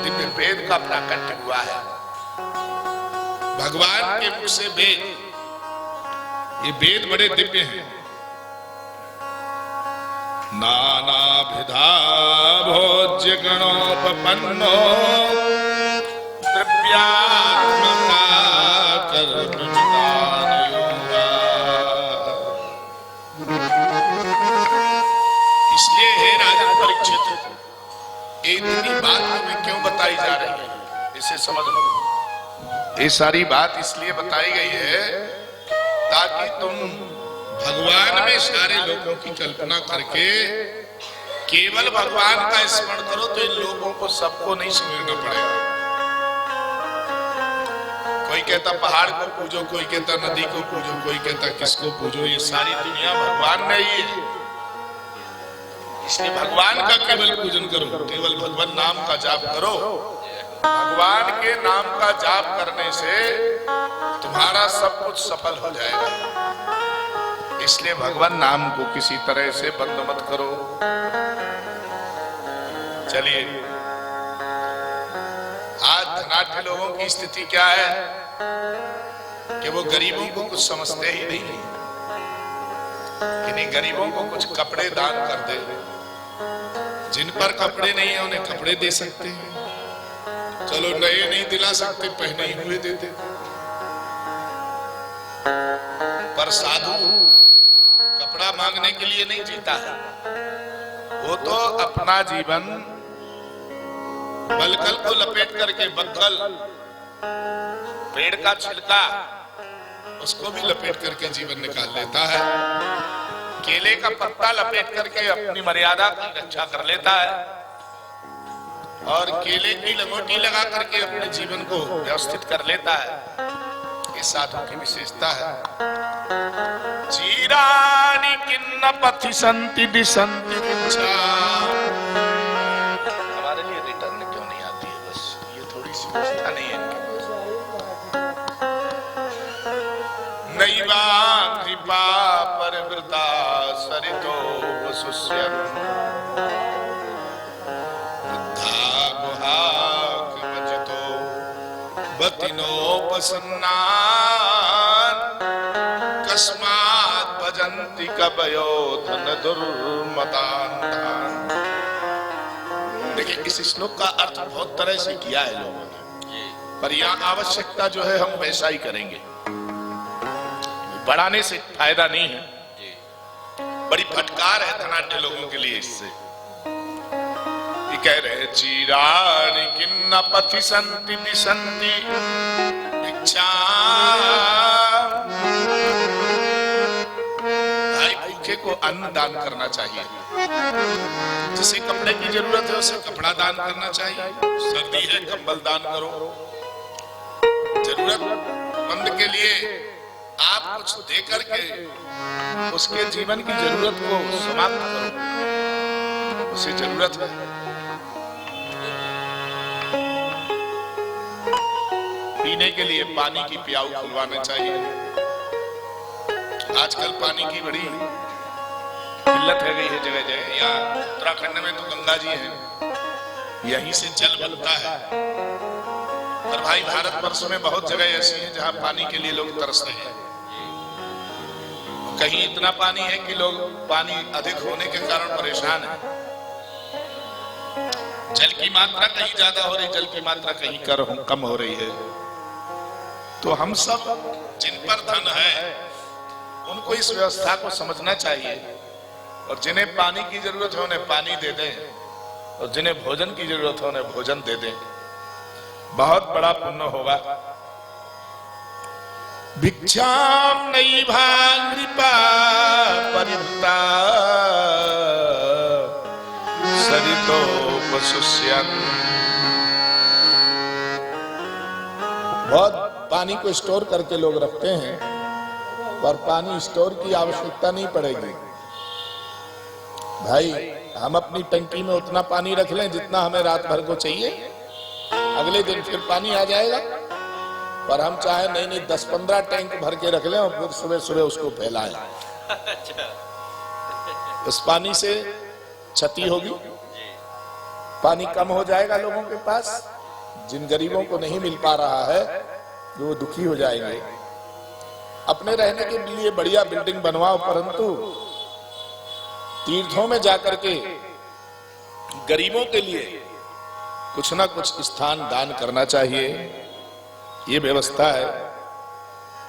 दिव्य वेद का प्राकट्य हुआ है। भगवान के मुख से वेद, ये वेद बड़े दिव्य हैं। नानाभिधा भोज्य गणोपपन्नो द्रव्यात्मका कर्मविदानयोगा। इसलिए हे राजा परीक्षित, इतनी बात तुम्हें क्यों बताई जा रही है इसे समझ लो। ये सारी बात इसलिए बताई गई है ताकि तुम भगवान में सारे लोगों की कल्पना करके केवल भगवान का स्मरण करो तो इन लोगों को सबको नहीं समझना पड़ेगा। कोई कहता पहाड़ को पूजो, कोई कहता नदी को पूजो, कोई कहता किसको पूजो। ये सारी दुनिया भगवान में ही है। इसलिए भगवान का केवल पूजन करो, केवल भगवान नाम का जाप करो। भगवान के नाम का जाप करने से तुम्हारा सब कुछ सफल हो जाएगा। इसलिए भगवान नाम को किसी तरह से बंद मत करो। चलिए, आज धनाढ्य लोगों की स्थिति क्या है कि वो गरीबों को कुछ समझते ही नहीं। इन्हीं गरीबों को कुछ कपड़े दान कर दे। जिन पर कपड़े नहीं है उन्हें कपड़े दे सकते हैं। चलो नए नहीं दिला सकते, पहने ही हुए देते। पर साधु कपड़ा मांगने के लिए नहीं जीता है। वो तो अपना जीवन बलकल को लपेट करके, बक्कल पेड़ का छिलका उसको भी लपेट करके जीवन निकाल लेता है। केले का पत्ता लपेट करके अपनी मर्यादा की रक्षा कर लेता है। और केले की लंगोटी लगा करके अपने जीवन को व्यवस्थित कर लेता है। ये साधु की विशेषता है। चीरानी किन्न पथि संति दिसंति विच्छा। हमारे लिए रिटर्न क्यों नहीं आती है? बस ये थोड़ी सी व्यवस्था नहीं है इनके पास। नैवा कृपा परिवृता सरितो वसुष्यन् बुद्धा गुहाग्मजितो बतिनोपसन्नान् कस्मात् भजन्ति कवयो धन दुर्मतान्तान्। देखिए, इस श्लोक का अर्थ बहुत तरह से किया है लोगों ने, पर यहाँ आवश्यकता जो है हम वैसा ही करेंगे। बढ़ाने से फायदा नहीं है, बड़ी फटकार है धनाढ्य लोगों के लिए। इससे ये कह रहे चीराणि किन्न पथि संति दिशन्ति भिक्षा। भाई, भूखे को अन्न दान करना चाहिए, जिसे कपड़े की जरूरत है उसे कपड़ा दान करना चाहिए, सर्दी है कंबल दान करो, जरूरतमंद के लिए आप कुछ दे करके उसके जीवन की जरूरत को समाप्त करो, उसे जरूरत है। पीने के लिए पानी की प्याऊ खुलवाना चाहिए। आजकल पानी की बड़ी किल्लत है गई है जगह जगह। यहाँ उत्तराखंड में तो गंगा जी है, यहीं से जल बनता है। और भाई, भारतवर्ष में बहुत जगह ऐसी हैं जहां पानी के लिए लोग तरस रहे हैं। कहीं इतना पानी है कि लोग पानी अधिक होने के कारण परेशान हैं। जल की मात्रा कहीं ज्यादा हो रही, जल की मात्रा कहीं कम हो रही है। तो हम सब जिन पर धन है उनको इस व्यवस्था को समझना चाहिए, और जिन्हें पानी की जरूरत है उन्हें पानी दे दें, और जिन्हें भोजन की जरूरत है उन्हें भोजन दे दें। बहुत बड़ा पुण्य होगा। भिक्षाम नैवा कृपा परिवृता सरितो वसुष्यन्। बहुत पानी को स्टोर करके लोग रखते हैं, पर पानी स्टोर की आवश्यकता नहीं पड़ेगी। भाई, हम अपनी टंकी में उतना पानी रख लें जितना हमें रात भर को चाहिए, अगले दिन फिर पानी आ जाएगा। पर हम चाहे नहीं 10-15 टैंक भर के रख लें और फिर सुबह सुबह उसको फैलाएं। उस पानी से क्षति होगी, पानी कम हो जाएगा लोगों के पास। जिन गरीबों को नहीं मिल पा रहा है वो दुखी हो जाएंगे। अपने रहने के लिए बढ़िया बिल्डिंग बनवाओ, परंतु तीर्थों में जाकर के गरीबों के लिए कुछ ना कुछ स्थान दान करना चाहिए। ये व्यवस्था है,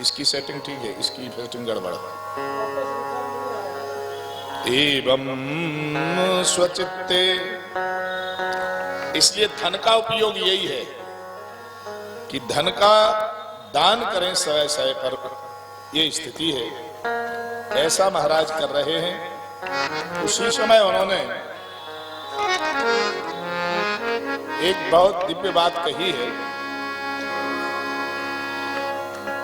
इसकी सेटिंग ठीक है, इसकी सेटिंग गड़बड़। एवं स्वचित्ते, इसलिए धन का उपयोग यही है कि धन का दान करें समय समय पर। ये स्थिति है, ऐसा महाराज कर रहे हैं। उसी समय उन्होंने एक बहुत दिव्य बात कही है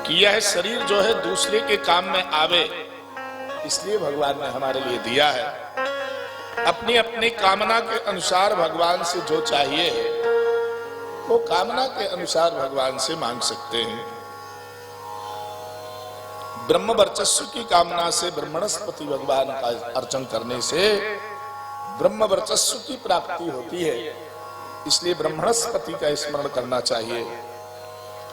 कि यह शरीर जो है दूसरे के काम में आवे, इसलिए भगवान ने हमारे लिए दिया है। अपनी अपनी कामना के अनुसार भगवान से जो चाहिए वो कामना के अनुसार भगवान से मांग सकते हैं। ब्रह्म वर्चस्व की कामना से ब्रह्मणस्पति भगवान का अर्चन करने से ब्रह्म वर्चस्व की प्राप्ति होती है, इसलिए ब्रह्मणस्पति का स्मरण करना चाहिए।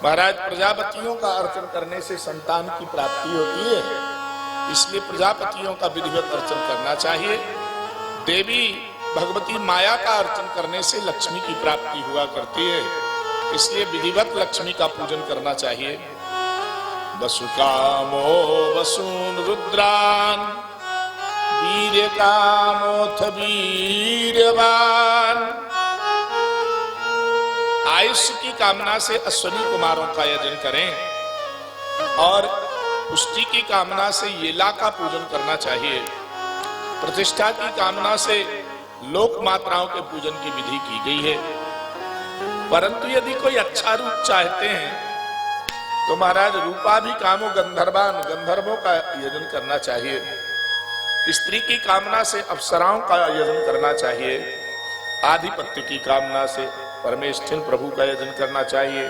महाराज, प्रजापतियों का अर्चन करने से संतान की प्राप्ति होती है, इसलिए प्रजापतियों का विधिवत अर्चन करना चाहिए। देवी भगवती माया का अर्चन करने से लक्ष्मी की प्राप्ति हुआ करती है, इसलिए विधिवत लक्ष्मी का पूजन करना चाहिए। वसुकामो वसून रुद्रान वीर्य कामोथ वीर्यवान। आयुष्य की कामना से अश्विनी कुमारों का यजन करें, और पुष्टि की कामना से येला का पूजन करना चाहिए। प्रतिष्ठा की कामना से लोक मात्राओं के पूजन की विधि की गई है। परंतु यदि कोई अच्छा रूप चाहते हैं तो महाराज, रूपा भी कामो गंधर्वान, गंधर्वों का यजन करना चाहिए। स्त्री की कामना से अप्सराओं का यजन करना चाहिए। आधिपत्य की कामना से परमेष्ठिन प्रभु का यजन करना चाहिए।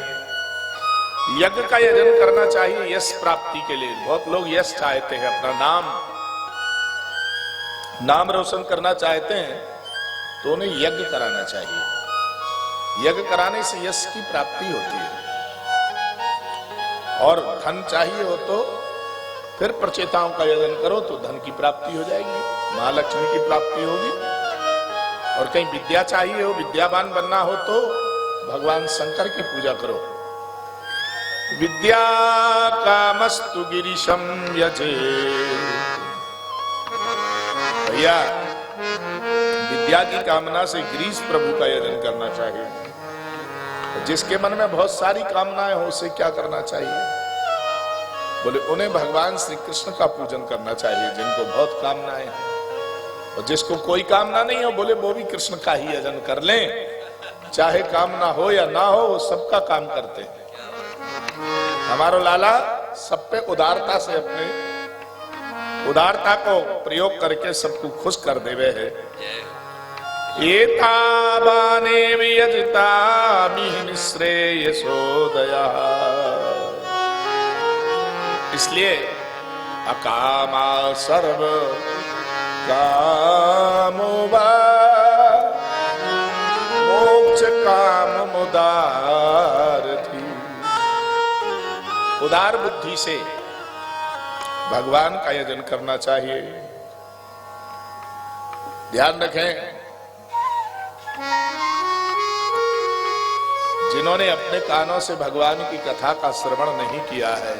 यज्ञ का यजन करना चाहिए यश प्राप्ति के लिए। बहुत लोग यश चाहते हैं, अपना नाम रोशन करना चाहते हैं, तो उन्हें यज्ञ कराना चाहिए। यज्ञ कराने से यश की प्राप्ति होती है। और धन चाहिए हो तो फिर प्रचेताओं का यजन करो तो धन की प्राप्ति हो जाएगी, महालक्ष्मी की प्राप्ति होगी। और कहीं विद्या चाहिए हो, विद्यावान बनना हो तो भगवान शंकर की पूजा करो। विद्या कामस्तु गिरीशम यजे। भैया विद्या की कामना से गिरीश प्रभु का यजन करना चाहिए। जिसके मन में बहुत सारी कामनाएं हो उसे क्या करना चाहिए? बोले उन्हें भगवान श्री कृष्ण का पूजन करना चाहिए, जिनको बहुत कामनाएं हैं। और जिसको कोई कामना नहीं हो, बोले वो भी कृष्ण का ही यजन कर लें, चाहे कामना हो या ना हो, वो सबका काम करते हैं। हमारो लाला सब पे उदारता से, अपने उदारता को प्रयोग करके सबको खुश कर देवे है। एतावाने वियजिता मिहि श्रेयसोदया। इसलिए अकामा सर्व कामोवा मोक्ष काम मुदार थी। उदार बुद्धि से भगवान का यजन करना चाहिए। ध्यान रखें, जिन्होंने अपने कानों से भगवान की कथा का श्रवण नहीं किया है,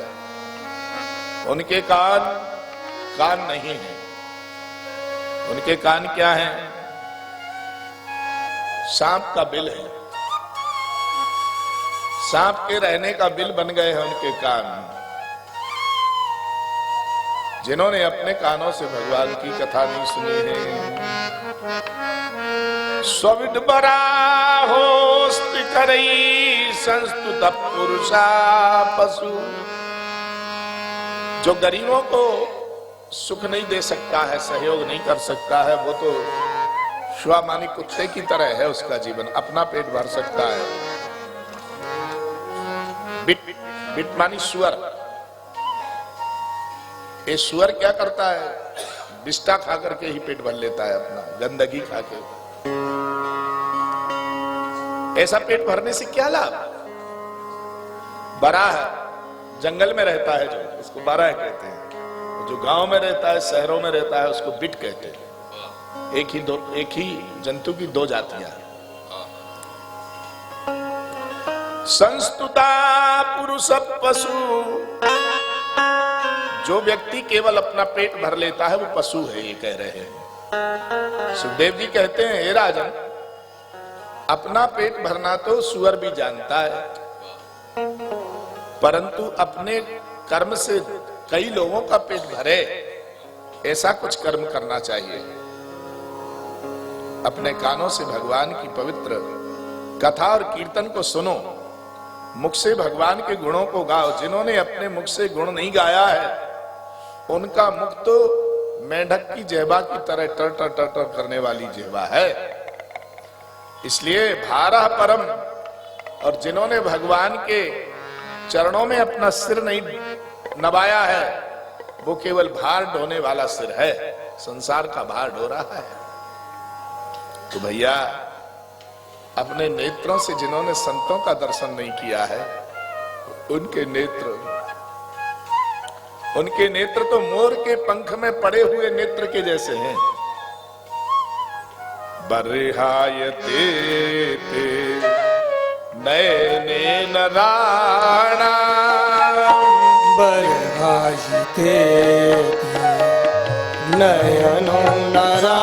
उनके कान नहीं है। उनके कान क्या है? सांप का बिल है। सांप के रहने का बिल बन गए हैं उनके कान। जिन्होंने अपने कानों से भगवान की कथा नहीं सुनी है। स्विडबरा होस्ति करई संस्तुत पुरुषा पशु। जो गरीबों को सुख नहीं दे सकता है, सहयोग नहीं कर सकता है, वो तो श्वामानी कुत्ते की तरह है। उसका जीवन अपना पेट भर सकता है। बिट मानी सुअर। ये सुअर क्या करता है? बिस्टा खा करके ही पेट भर लेता है अपना, गंदगी खा के। ऐसा पेट भरने से क्या लाभ? बराह जंगल में रहता है जो, उसको बराह कहते हैं। जो गांव में रहता है, शहरों में रहता है, उसको बिट कहते हैं। एक ही जंतु की दो जातियां हैं। संस्तुता पुरुष पशु। जो व्यक्ति केवल अपना पेट भर लेता है वो पशु है, ये कह रहे हैं। सुखदेव जी कहते हैं, हे राजन, अपना पेट भरना तो सुअर भी जानता है, परंतु अपने कर्म से कई लोगों का पेट भरे, ऐसा कुछ कर्म करना चाहिए। अपने कानों से भगवान की पवित्र कथा और कीर्तन को सुनो, मुख से भगवान के गुणों को गाओ। जिन्होंने अपने मुख से गुण नहीं गाया है, उनका मुख तो मेंढक की जिह्वा की तरह टर टर टर टर करने वाली जिह्वा है। इसलिए भारा परम। और जिन्होंने भगवान के चरणों में अपना सिर नहीं नवाया है, वो केवल भार ढोने वाला सिर है, संसार का भार ढो रहा है। तो भैया, अपने नेत्रों से जिन्होंने संतों का दर्शन नहीं किया है, उनके नेत्र तो मोर के पंख में पड़े हुए नेत्र के जैसे हैं। बरहायते ते नयनेन राणा। बरहायते नयनो नारायण।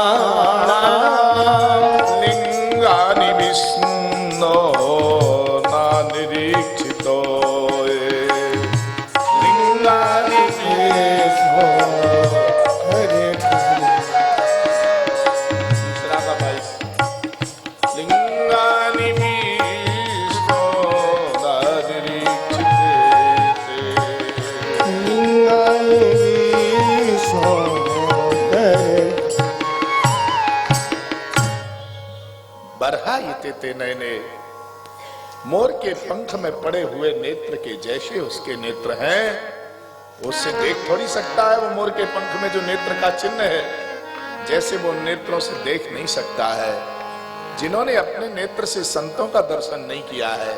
लिंगानि विष्णो ना निरीक्षितो। लिंगानि दूसरा का 22। लिंगानि विष्णो ना निरीक्षिते। बरहायते ते नयने। मोर के पंख में पड़े हुए नेत्र के जैसे उसके नेत्र हैं, उससे देख थोड़ी सकता है। वो मोर के पंख में जो नेत्र का चिन्ह है, जैसे वो नेत्रों से देख नहीं सकता है। जिन्होंने अपने नेत्र से संतों का दर्शन नहीं किया है,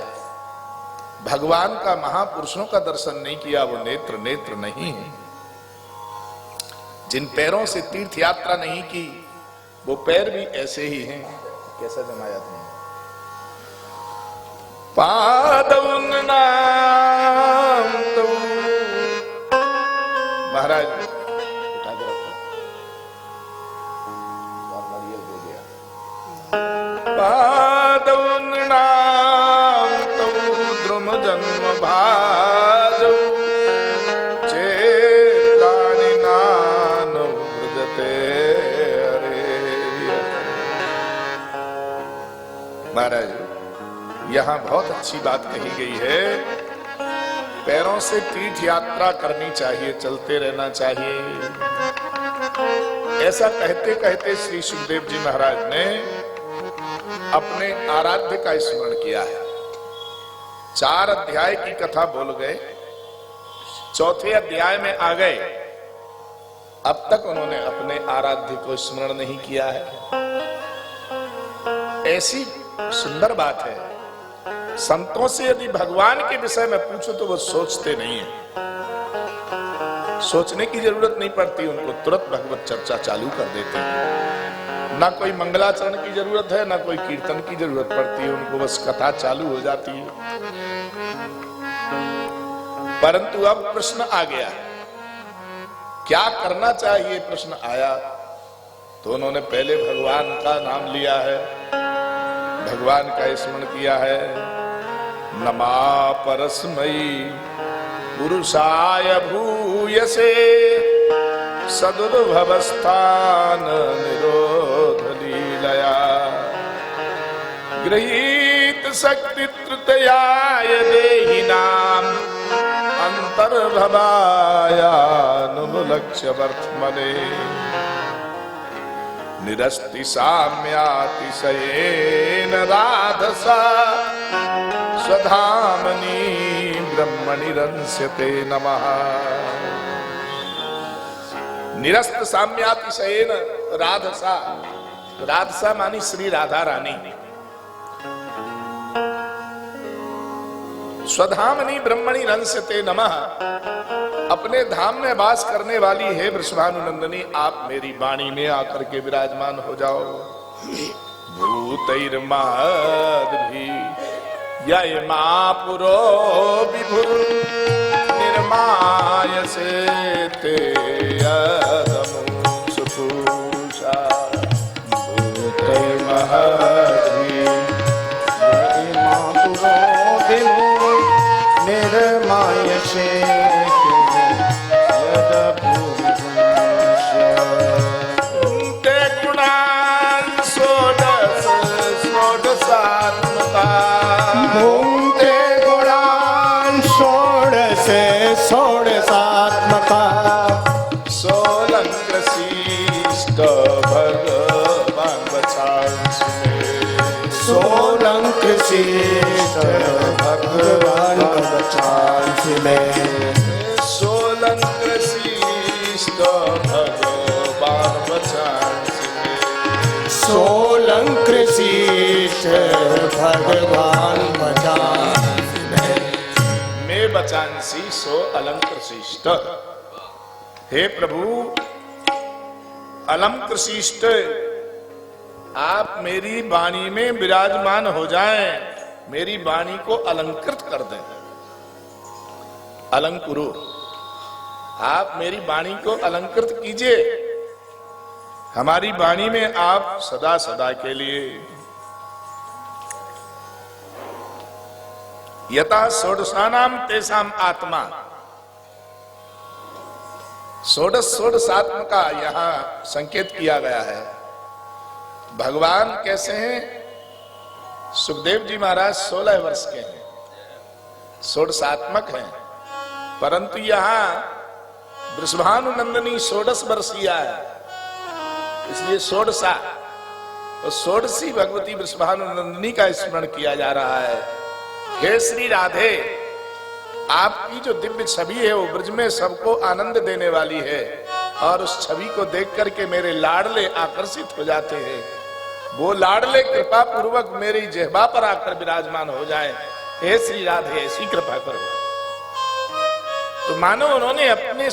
भगवान का, महापुरुषों का दर्शन नहीं किया, वो नेत्र नेत्र नहीं है। जिन पैरों से तीर्थ यात्रा नहीं की, वो पैर भी ऐसे ही हैं। कैसा जमाया था? पादउन नाम तो महाराज उठा के रखो, दे गया। पादउन नाम तो द्रुम जन्म भाजो चेत्राणि नान व्रजते महाराज, यहां बहुत अच्छी बात कही गई है। पैरों से तीर्थ यात्रा करनी चाहिए, चलते रहना चाहिए। ऐसा कहते कहते श्री सुखदेव जी महाराज ने अपने आराध्य का स्मरण किया है। 4 अध्याय की कथा बोल गए, 4थे अध्याय में आ गए। अब तक उन्होंने अपने आराध्य को स्मरण नहीं किया है। ऐसी सुंदर बात है। संतों से यदि भगवान के विषय में पूछो तो वो सोचते नहीं है, सोचने की जरूरत नहीं पड़ती उनको, तुरंत भगवत चर्चा चालू कर देते हैं। ना कोई मंगलाचरण की जरूरत है, ना कोई कीर्तन की जरूरत पड़ती है उनको, बस कथा चालू हो जाती है। परंतु अब प्रश्न आ गया, क्या करना चाहिए? प्रश्न आया तो उन्होंने पहले भगवान का नाम लिया है, भगवान का स्मरण किया है। नमा परस्मयी पुरुषाय भूयसे सदुर्भवस्थान निरोध लीलया गृहीत शक्ति तृतीयाय देहिनाम अंतर्भवायानुलक्ष्य वर्तमने निरस्ति साम्यातिशयेन राधसा स्वधामनि ब्रह्मणि रंस्यते नमः। निरस्त साम्यातिशयेन राधसा, राधसा मानी श्री राधा रानी। स्वधामनि ब्रह्मणि रंस्यते नमः, अपने धाम में वास करने वाली है वृषभानुनंदनी, आप मेरी वाणी में आकर के विराजमान हो जाओ। भूतैर्माद्भि ययमा पुरो विभुर निर्मायसे ते यदमु सुपूषा। भूतैर्माद्भि ययमा पुरो विभुर निर्मायसे षोडशात्मका सोलंकृशिष्ट भगवान बचांसि मे। सोलंकृशिष्ट भगवान बचांसि मे। सोलंकृशिष्ट भगवान बचांसि मे। सोलंकृशिष्ट भगवान बचांसि मे। मैं बचांसी सो अलंकृशिष्ट। हे प्रभु अलंकृशिष्ट, आप मेरी वाणी में विराजमान हो जाएं, मेरी वाणी को अलंकृत कर दें। अलंकुरु, आप मेरी वाणी को अलंकृत कीजिए। हमारी वाणी में आप सदा सदा के लिए यथा षोडशानाम तेषाम आत्मा, षोडशात्म का यहां संकेत किया गया है। भगवान कैसे हैं? सुखदेव जी महाराज 16 वर्ष के हैं, षोडशात्मक हैं, परंतु यहां वृषभानुनंदनी 16 वर्षीय है, इसलिए षोडशा और षोडशी भगवती वृषभानुनंदनी का स्मरण किया जा रहा है। हे श्री राधे, आपकी जो दिव्य छवि है वो ब्रज में सबको आनंद देने वाली है, और उस छवि को देख करके मेरे लाडले आकर्षित हो जाते हैं। वो लाडले कृपा पूर्वक मेरी जिह्वा पर आकर विराजमान हो जाएं। हे श्री राधे, ऐसी कृपा करो। तो मानो उन्होंने अपने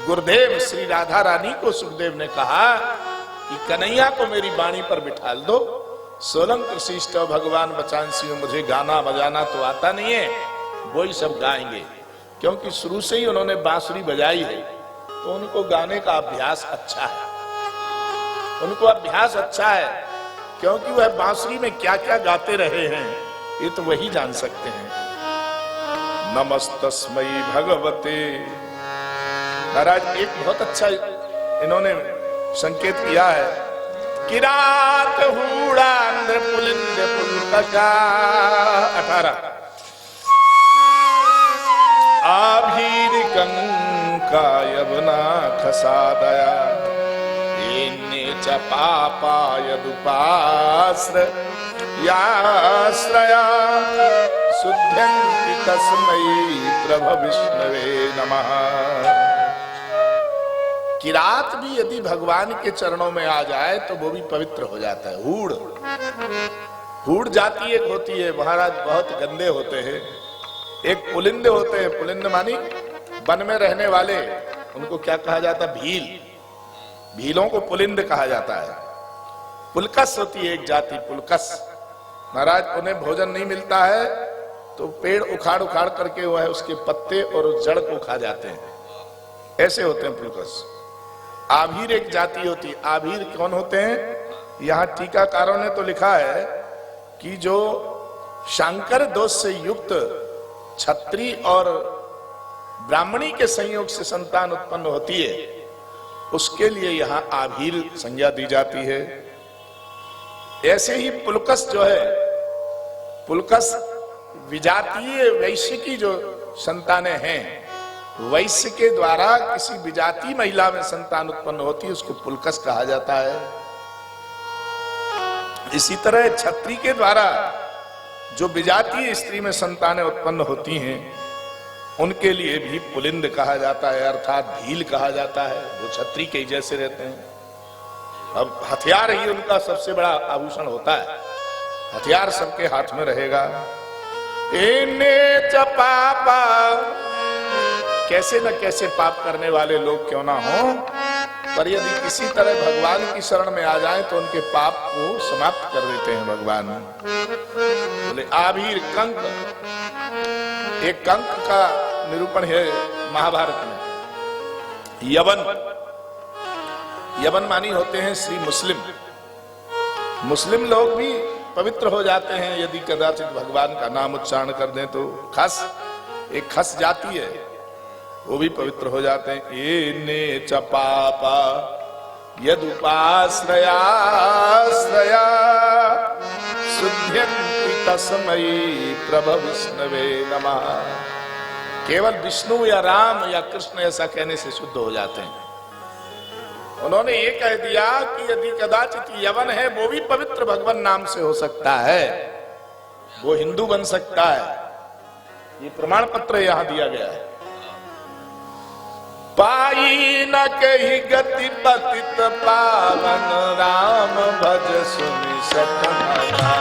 गुरुदेव श्री राधा रानी को सुखदेव ने कहा कि कन्हैया को मेरी बाणी पर बिठा दो। सोलंक कृषिष्ट भगवान बचांसी, मुझे गाना बजाना तो आता नहीं है, वो ही सब गाएंगे, क्योंकि शुरू से ही उन्होंने बांसुरी बजाई है, तो उनको गाने का अभ्यास अच्छा है, उनको अभ्यास अच्छा है, क्योंकि वह बांसुरी में क्या क्या गाते रहे हैं ये तो वही जान सकते हैं। नमस्तस्मै भगवते। महाराज एक बहुत अच्छा इन्होंने संकेत किया है, किरात हूड़ांध्र पुलिंद पुलका 18 आभीर कंका यवना खसादया इन्ने च पापा यदुपास्र याश्रया शुद्धंति तस्मै प्रभ विष्णवे नमः। किरात भी यदि भगवान के चरणों में आ जाए तो वो भी पवित्र हो जाता है। हूड़, हूड़ जाति एक होती है महाराज, बहुत गंदे होते हैं। एक पुलिंद होते हैं, पुलिंद मानी वन में रहने वाले, उनको क्या कहा जाता है? भील। भीलों को पुलिंद कहा जाता है। पुलकस होती है एक जाति, पुलकस। महाराज उन्हें भोजन नहीं मिलता है तो पेड़ उखाड़ उखाड़ करके वह उसके पत्ते और उस जड़ को खा जाते हैं, ऐसे होते हैं पुलकस। आभीर एक जाति होती है। आभीर कौन होते हैं? यहाँ टीकाकारों ने तो लिखा है कि जो शांकर दोष से युक्त छत्री और ब्राह्मणी के संयोग से संतान उत्पन्न होती है, उसके लिए यहाँ आभीर संज्ञा दी जाती है। ऐसे ही पुलकस जो है, पुलकस विजातीय वैश्य की जो संतानें हैं, वैश्य के द्वारा किसी विजाती महिला में संतान उत्पन्न होती है, उसको पुलकस कहा जाता है। इसी तरह छत्री के द्वारा जो विजातीय स्त्री में संतानें उत्पन्न होती हैं, उनके लिए भी पुलिंद कहा जाता है, अर्थात भील कहा जाता है। वो छत्री के जैसे रहते हैं। अब हथियार ही उनका सबसे बड़ा आभूषण होता है, हथियार सबके हाथ में रहेगा। इन्ने च पापा, कैसे न कैसे पाप करने वाले लोग क्यों ना हो, पर यदि किसी तरह भगवान की शरण में आ जाएं तो उनके पाप को समाप्त कर देते हैं भगवान। बोले आभीर कंक, एक कंक का निरूपण है महाभारत में। यवन, यवन मानी होते हैं श्री मुस्लिम। मुस्लिम लोग भी पवित्र हो जाते हैं यदि कदाचित भगवान का नाम उच्चारण कर दें तो। खस, एक खस जाती है, वो भी पवित्र हो जाते हैं। ये ने च पापा यदुपाश्रया शुद्ध्यन्ति तस्मै प्रभ विष्णवे नमः। केवल विष्णु या राम या कृष्ण ऐसा कहने से शुद्ध हो जाते हैं। उन्होंने ये कह दिया कि यदि कदाचित यवन है वो भी पवित्र भगवान नाम से हो सकता है, वो हिंदू बन सकता है। ये प्रमाण पत्र यहां दिया गया है। पाई न कही गति पतित पावन राम भज सुनि सतमना।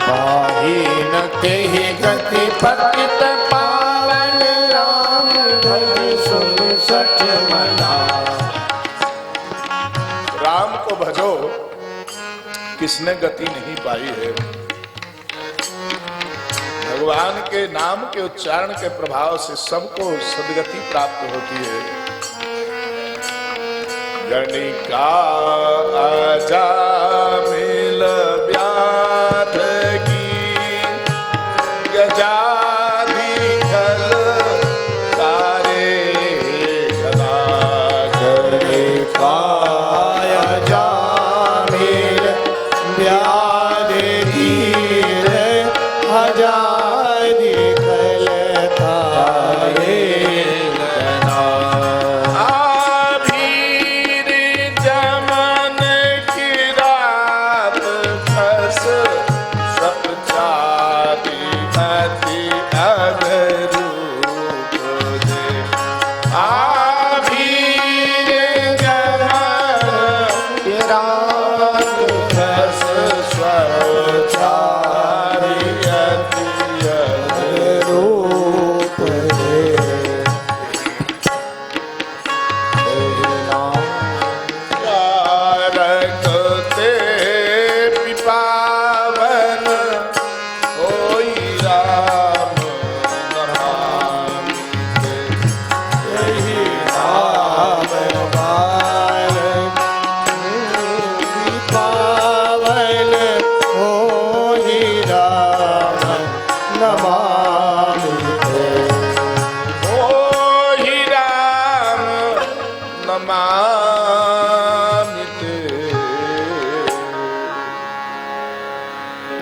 पाई न कही गति पतित पावन राम भज सुनि सतमना। राम को भजो, किसने गति नहीं पाई है। भगवान के नाम के उच्चारण के प्रभाव से सबको सदगति प्राप्त होती है। गणिका आजा मिल व्याध की गजाधिकल तारे गला। गणिका आजा मिल व्याध की गजाधिकल तारे गला। आभीर जमन किरा नमामि ते।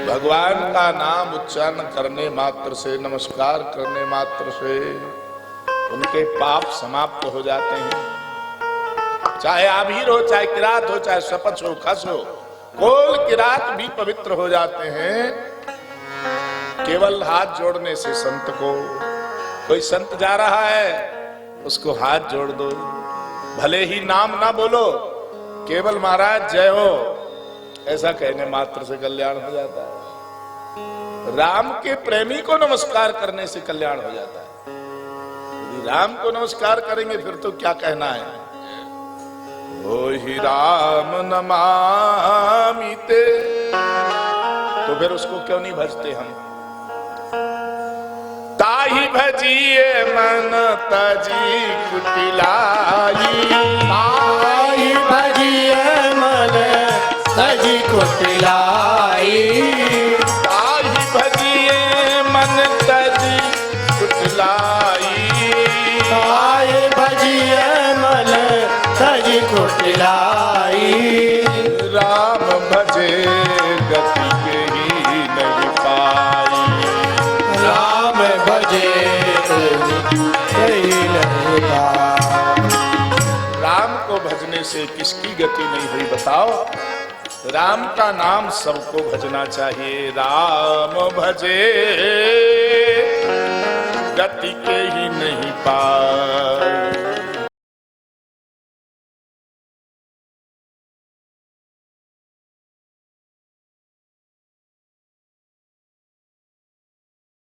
भगवान का नाम उच्चारण करने मात्र से, नमस्कार करने मात्र से उनके पाप समाप्त हो जाते हैं। चाहे आभीर हो, चाहे किरात हो, चाहे शपथ हो, खस हो, कोल किरात भी पवित्र हो जाते हैं केवल हाथ जोड़ने से। संत को, कोई संत जा रहा है उसको हाथ जोड़ दो, भले ही नाम ना बोलो, केवल महाराज जय हो ऐसा कहने मात्र से कल्याण हो जाता है। राम के प्रेमी को नमस्कार करने से कल्याण हो जाता है। यदि राम को नमस्कार करेंगे फिर तो क्या कहना है। ओ ही राम नमामि ते, तो फिर उसको क्यों नहीं भजते हम। ताहि भजिए मन तजी कुटिलाई, ताहि भजिए मन तजी कुटिलाई, ताहि भजिए मन तजी कुटिलाई, ताहि भजिए मन तजी कुटिलाई। राम भजे गति के ही नहीं पाई, राम भजे कहीं नहीं पाई। राम को भजने से किसकी गति नहीं हुई बताओ। राम का नाम सबको भजना चाहिए। राम भजे गति के ही नहीं पाई।